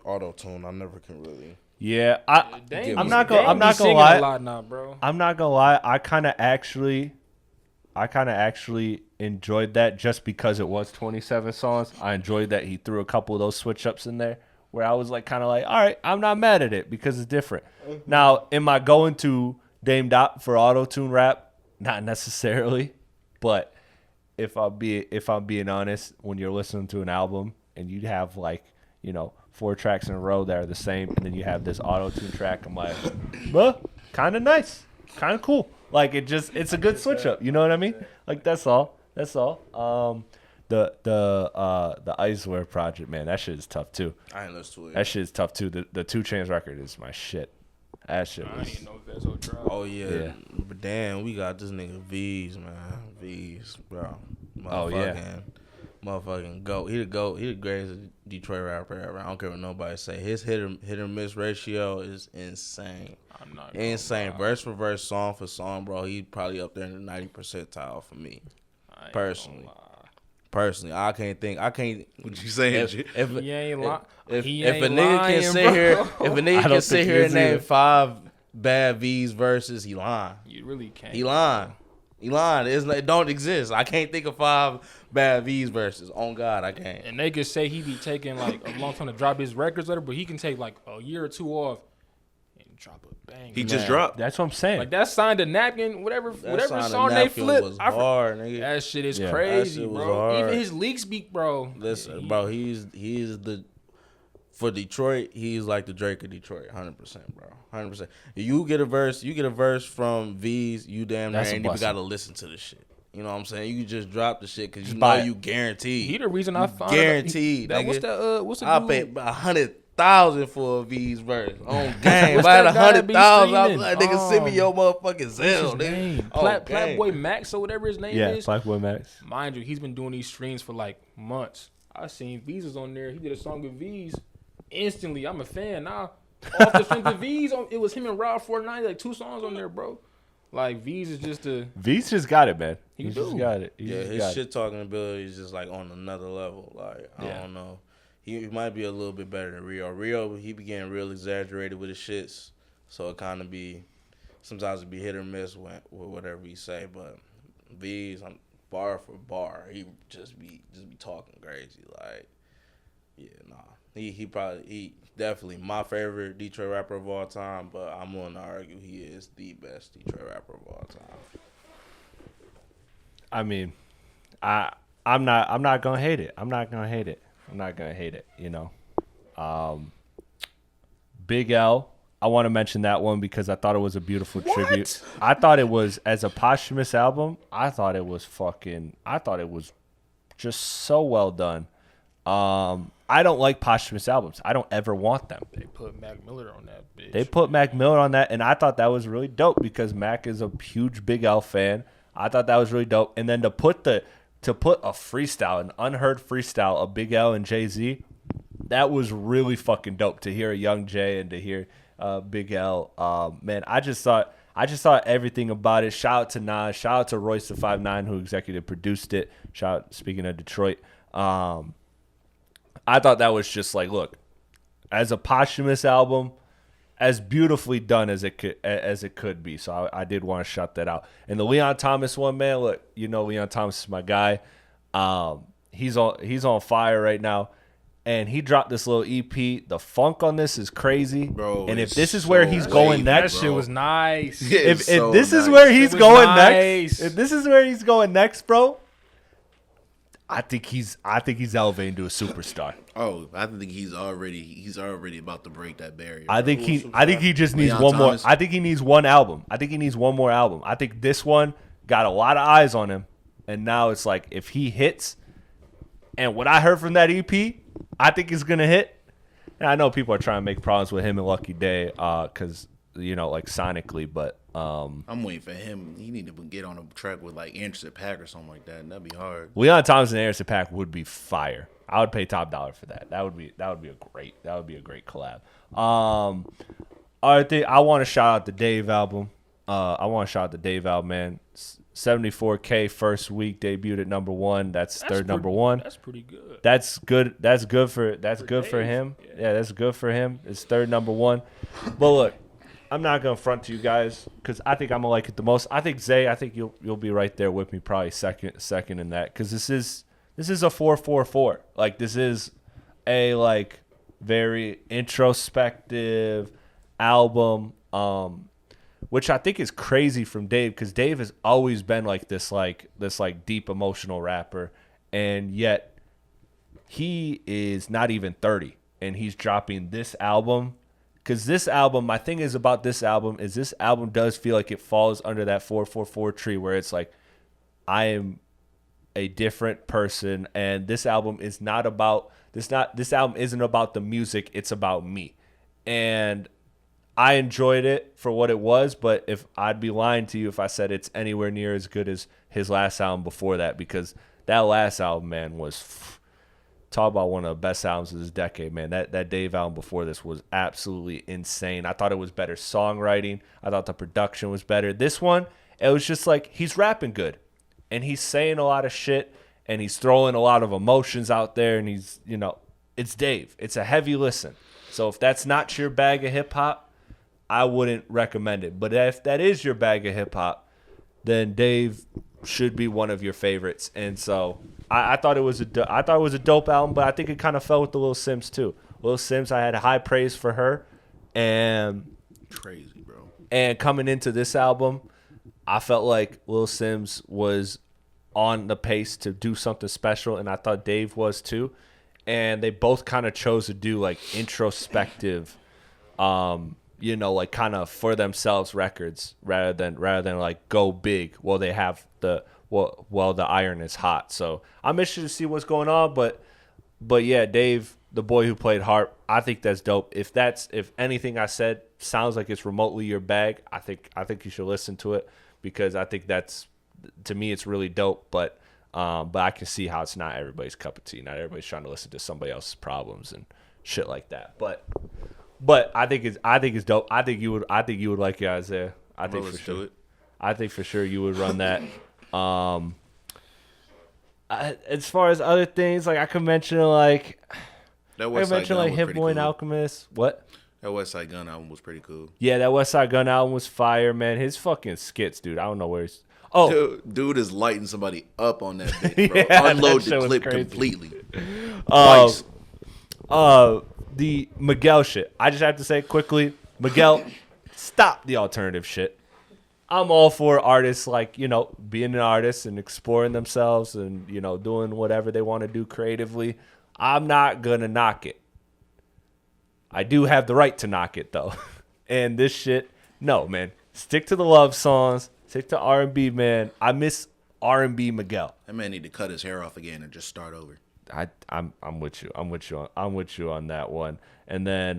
[SPEAKER 4] auto tune. I never can really.
[SPEAKER 1] Yeah, I'm not
[SPEAKER 2] gonna
[SPEAKER 1] lie.
[SPEAKER 2] A lot now, bro.
[SPEAKER 1] I'm not gonna lie. I kind of actually enjoyed that just because it was 27 songs. I enjoyed that he threw a couple of those switch ups in there where I was like, kind of like, all right, I'm not mad at it because it's different. Now, am I going to DameDot for auto tune rap? Not necessarily, but if I'm being honest, when you're listening to an album and you have like 4 tracks in a row that are the same, and then you have this auto-tune track. I'm like, well, kind of nice, kind of cool. Like it's a good switch up. You know what I mean? Like that's all. The Icewear project, man, that shit is tough too.
[SPEAKER 4] I ain't listened to it.
[SPEAKER 1] That shit is tough too. The 2 Chainz record is my shit. That shit was.
[SPEAKER 2] I ain't know Vezzo drop.
[SPEAKER 4] Oh yeah. But damn, we got this nigga V's, man. V's, bro.
[SPEAKER 1] Oh yeah.
[SPEAKER 4] Motherfucking GOAT. He the greatest Detroit rapper ever. I don't care what nobody say. His hit or miss ratio is insane.
[SPEAKER 2] I'm not
[SPEAKER 4] insane. Verse for verse, song for song, bro. He probably up there in the 90 percentile for me. Personally, I can't.
[SPEAKER 3] What you saying?
[SPEAKER 4] If
[SPEAKER 2] he ain't lying.
[SPEAKER 4] If
[SPEAKER 2] If
[SPEAKER 4] a nigga can sit here, if a nigga can sit here and name 5 bad V's verses, he lying.
[SPEAKER 2] You really can't.
[SPEAKER 4] He lying. It don't exist. I can't think of 5 bad V's verses. On God, I can't.
[SPEAKER 2] And they could say he be taking like a long time to drop his records later, but he can take like a year or 2 off and drop a bang.
[SPEAKER 3] He just dropped.
[SPEAKER 1] That's what I'm saying.
[SPEAKER 2] Like that Signed a Napkin, whatever song they flip.
[SPEAKER 4] Was hard, nigga.
[SPEAKER 2] That shit is
[SPEAKER 1] Yeah.
[SPEAKER 2] crazy,
[SPEAKER 4] That shit was
[SPEAKER 2] bro.
[SPEAKER 4] hard.
[SPEAKER 2] Even his leaks be, bro.
[SPEAKER 4] Listen, bro, he's the for Detroit, he's like the Drake of Detroit, 100%, bro, 100%. You get a verse from V's, you damn near ain't even gotta listen to the shit. You know what I'm saying? You just drop the shit because you know you guaranteed.
[SPEAKER 2] He the reason I found
[SPEAKER 4] guaranteed.
[SPEAKER 2] That,
[SPEAKER 4] nigga.
[SPEAKER 2] what's the
[SPEAKER 4] I
[SPEAKER 2] dude?
[SPEAKER 4] paid 100,000 for a V's verse on game. If I had 100,000, I was like, nigga, send me your motherfucking Zelle, nigga.
[SPEAKER 2] Platte Boy Max or whatever his name is.
[SPEAKER 1] Platte Boy Max.
[SPEAKER 2] Mind you, he's been doing these streams for like months. I seen V's was on there. He did a song with V's. Instantly, I'm a fan now. Off the strength of V's, it was him and Rob 490, like 2 songs on there, bro. Like V's is just
[SPEAKER 1] V's just got it, man.
[SPEAKER 2] He
[SPEAKER 1] He's
[SPEAKER 2] do.
[SPEAKER 1] just got it.
[SPEAKER 4] His shit talking ability is just like on another level. Like I don't know, he might be a little bit better than Rio. Rio, he be getting real exaggerated with his shits, so it kind of be sometimes it be hit or miss with whatever he say. But V's, bar for bar, he just be talking crazy. Like he definitely my favorite Detroit rapper of all time, but I'm going to argue he is the best Detroit rapper of all time.
[SPEAKER 1] I mean, I'm not gonna hate it. I'm not gonna hate it. You know, Big L. I want to mention that one because I thought it was a beautiful tribute. I thought it was, as a posthumous album, I thought it was just so well done. I don't like posthumous albums. I don't ever want them.
[SPEAKER 2] they put Mac Miller on that bitch.
[SPEAKER 1] They put Mac Miller on that, and I thought that was really dope because Mac is a huge Big L fan. I thought that was really dope. And then to put a freestyle, an unheard freestyle of Big L and Jay-Z, that was really fucking dope to hear a Young Jay and to hear Big L. Man, I just thought everything about it. Shout out to Nas. Shout out to Royce the 5'9", who executive produced it. Speaking of Detroit. I thought that was just like, look, as a posthumous album, as beautifully done as it could be. So I did want to shout that out. And the Leon Thomas one, man, look, you know Leon Thomas is my guy. He's on fire right now. And he dropped this little EP. The funk on this is crazy,
[SPEAKER 3] bro.
[SPEAKER 1] And if this is where he's going next,
[SPEAKER 2] that shit was nice.
[SPEAKER 1] If this is where he's going next, bro, I think he's elevating to a superstar.
[SPEAKER 3] Oh, I think he's already about to break that barrier.
[SPEAKER 1] I think he just needs
[SPEAKER 3] Leon
[SPEAKER 1] one
[SPEAKER 3] Thomas.
[SPEAKER 1] more. I think he needs one album. I think he needs one more album. I think this one got a lot of eyes on him, And now it's like if he hits, and what I heard from that EP, I think is gonna hit. And I know people are trying to make problems with him and Lucky Day, because like sonically, but
[SPEAKER 3] I'm waiting for him. He need to get on a track with like Anderson .Paak or something like that. And that'd be hard.
[SPEAKER 1] Leon Thomas and Anderson .Paak would be fire. I would pay top dollar for that. That would be a great collab. Other thing, I want to shout out the Dave album. Man. 74K first week debuted at number 1. That's third number 1.
[SPEAKER 2] That's pretty good.
[SPEAKER 1] That's good. That's good for him. Yeah, that's good for him. It's third number 1. But look, I'm not gonna front to you guys because I think I'm gonna like it the most. I think Zay. I think you'll be right there with me, probably second in that, because this is a 444. Like, this is a like very introspective album, which I think is crazy from Dave, because Dave has always been like this deep emotional rapper, and yet he is not even 30, and he's dropping this album. Because this album, my thing is about this album does feel like it falls under that 444 tree, where it's like, I am a different person, and this album is not about this album isn't about the music, it's about me. And I enjoyed it for what it was, but if I'd be lying to you if I said it's anywhere near as good as his last album before that, because that last album, man, was talk about one of the best albums of this decade, man. That Dave album before this was absolutely insane. I thought it was better songwriting. I thought the production was better. This one, it was just like, he's rapping good, and he's saying a lot of shit, and he's throwing a lot of emotions out there, and he's, it's Dave. It's a heavy listen. So if that's not your bag of hip-hop, I wouldn't recommend it. But if that is your bag of hip-hop, then Dave should be one of your favorites. And so I thought it was a dope album, but I think it kind of fell with the Lil Sims too. Lil Sims, I had high praise for her, and
[SPEAKER 3] crazy, bro.
[SPEAKER 1] And coming into this album, I felt like Lil Sims was on the pace to do something special, and I thought Dave was too. And they both kind of chose to do like introspective, like kind of for themselves records rather than like go big while they have while the iron is hot. So I'm interested to see what's going on, but yeah, Dave, the boy who played harp, I think that's dope. If anything I said sounds like it's remotely your bag, I think you should listen to it, because I think that's, to me, it's really dope. But I can see how it's not everybody's cup of tea. Not everybody's trying to listen to somebody else's problems and shit like that. But I think it's dope. I think you would like it, Isaiah. I think for sure. I think for sure you would run that. As far as other things, like I could mention Hit Boy and Alchemist. What?
[SPEAKER 3] That Westside Gunn album was pretty cool.
[SPEAKER 1] Yeah, that Westside Gunn album was fire, man. His fucking skits, dude. I don't know where he's. Oh,
[SPEAKER 3] dude is lighting somebody up on that bitch, bro. Yeah, unload the clip completely.
[SPEAKER 1] The Miguel shit. I just have to say quickly, Miguel, stop the alternative shit. I'm all for artists being an artist and exploring themselves and doing whatever they want to do creatively. I'm not gonna knock it. I do have the right to knock it though. And this shit, no, man. Stick to the love songs. Stick to R&B, man. I miss R&B Miguel.
[SPEAKER 3] That man need to cut his hair off again and just start over.
[SPEAKER 1] I'm with you. I'm with you on that one. And then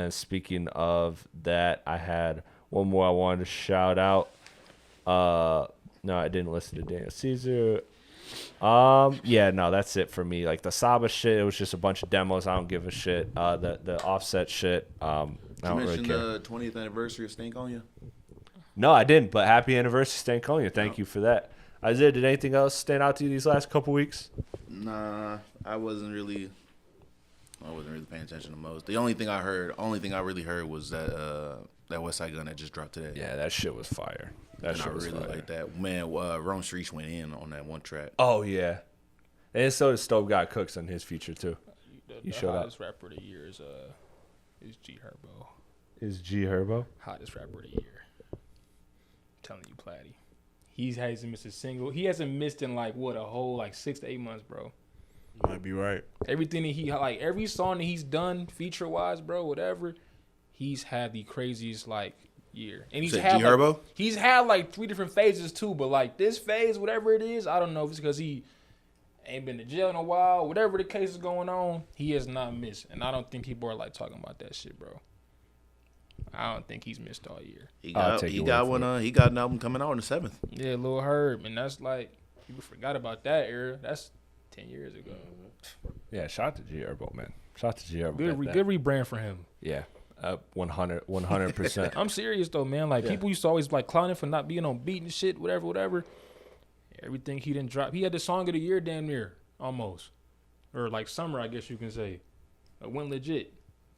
[SPEAKER 1] speaking of that, I had one more I wanted to shout out. No, I didn't listen to Daniel Caesar. Yeah, no, that's it for me. Like the Saba shit, it was just a bunch of demos. I don't give a shit. The Offset shit, I don't really care.
[SPEAKER 3] You mentioned the 20th anniversary of Stank On You?
[SPEAKER 1] No, I didn't. But happy anniversary, Stank On You. Thank you for that. Isaiah, did anything else stand out to you these last couple weeks?
[SPEAKER 3] Nah, I wasn't really paying attention to most. The only thing I really heard was that Westside Gunn that just dropped today.
[SPEAKER 1] Yeah, that shit was fire.
[SPEAKER 3] I really like that. Man, Rome Streets went in on that one track.
[SPEAKER 1] Oh, yeah. And so did Stove God Cooks on his feature, too.
[SPEAKER 2] The hottest rapper of the year is G Herbo.
[SPEAKER 1] Is G Herbo?
[SPEAKER 2] Hottest rapper of the year. I'm telling you, Platte. He hasn't missed a single. He hasn't missed in a whole 6 to 8 months, bro.
[SPEAKER 4] You might be right.
[SPEAKER 2] Everything that every song that he's done feature wise, bro, whatever, he's had the craziest year. And he's had like 3 different phases too, but like this phase, whatever it is, I don't know if it's because he ain't been to jail in a while, whatever the case is going on, he has not missed. And I don't think people are like talking about that shit, bro. I don't think he's missed all year.
[SPEAKER 3] He got an album coming out on the 7th.
[SPEAKER 2] Yeah, Lil Herb, and that's like people forgot about that era. That's 10 years ago.
[SPEAKER 1] Yeah, shout out to G Herbo, man. Shout out to G Herbo.
[SPEAKER 2] Good rebrand for him.
[SPEAKER 1] Yeah. 100%.
[SPEAKER 2] I'm serious though, man. Like people used to always like clowning for not being on beat and shit, whatever. Everything he didn't drop. He had the song of the year damn near, almost. Or like summer, I guess you can say. It went legit.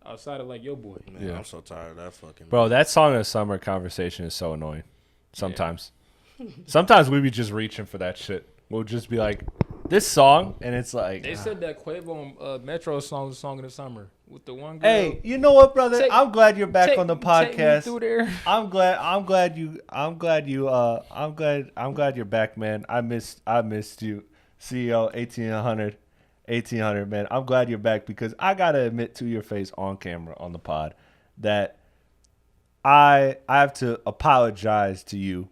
[SPEAKER 2] Outside of like Yo Boy.
[SPEAKER 4] Man, I'm so tired of that fucking.
[SPEAKER 1] Bro, that song of the summer conversation is so annoying. Sometimes. Sometimes we be just reaching for that shit. We'll just be like, this song, and it's like.
[SPEAKER 2] They said that Quavo Metro song was the song of the summer with the one girl.
[SPEAKER 1] Hey, you know what, brother? I'm glad you're back on the podcast.
[SPEAKER 2] Take me through there.
[SPEAKER 1] I'm glad you're back, man. I missed you. CEO 1800, man. I'm glad you're back because I gotta admit to your face on camera on the pod that I have to apologize to you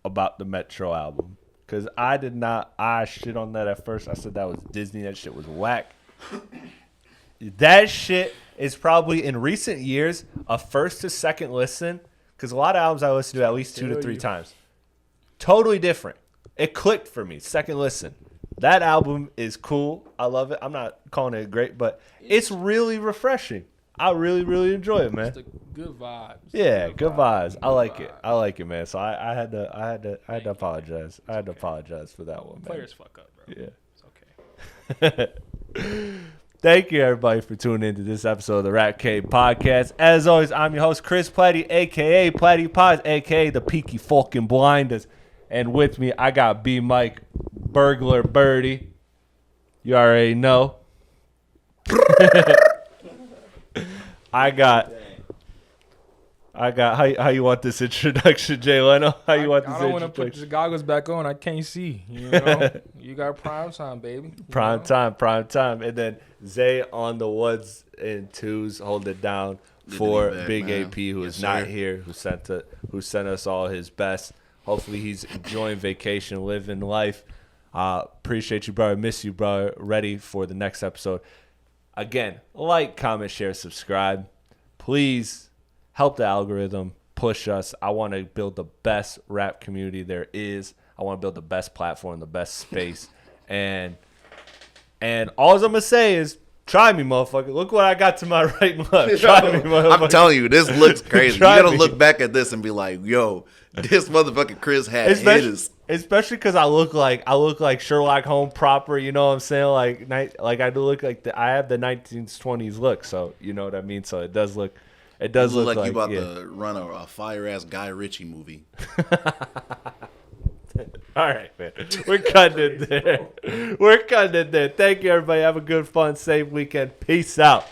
[SPEAKER 1] about the Metro album because I shit on that at first. I said that was Disney. That shit was whack. That shit is probably in recent years a first to second listen because a lot of albums I listen to at least 2 to 3 times. Totally different. It clicked for me. Second listen. That album is cool. I love it. I'm not calling it great, but it's really refreshing. I really, really enjoy it, man.
[SPEAKER 2] It's the good vibes.
[SPEAKER 1] Yeah, good vibes. I like it, man. So I had to apologize. I had to apologize for that one, man.
[SPEAKER 2] Players fuck up, bro.
[SPEAKER 1] Yeah. It's okay. Thank you, everybody, for tuning into this episode of the Rat Cave Podcast. As always, I'm your host, Chris Platte, a.k.a. Platte Pods, a.k.a. the Peaky fucking Blinders. And with me, I got B. Mike, Burglar Birdie. You already know. I got how you want this introduction, Jay Leno? How you want this introduction?
[SPEAKER 2] I don't want to put the goggles back on. I can't see. You know, you got prime time, baby.
[SPEAKER 1] Prime time, and then Zay on the ones and twos, hold it down for Big man. AP, who is not here, who sent us all his best. Hopefully he's enjoying vacation, living life. Appreciate you, brother. Miss you, brother. Ready for the next episode. Again, like, comment, share, subscribe. Please help the algorithm push us. I want to build the best rap community there is. I want to build the best platform, the best space. and all I'm going to say is, try me, motherfucker. Look what I got to my right and left. Try me, motherfucker.
[SPEAKER 3] I'm telling you, this looks crazy. You got to look back at this and be like, yo, this motherfucking Chris had hitters.
[SPEAKER 1] Especially because I look like Sherlock Holmes proper. You know what I'm saying? Like I do look like I have the 1920s look. So you know what I mean. So it does look like
[SPEAKER 3] you about to run a fire ass Guy Ritchie movie.
[SPEAKER 1] All right, man. We're cutting it there. Thank you, everybody. Have a good, fun, safe weekend. Peace out.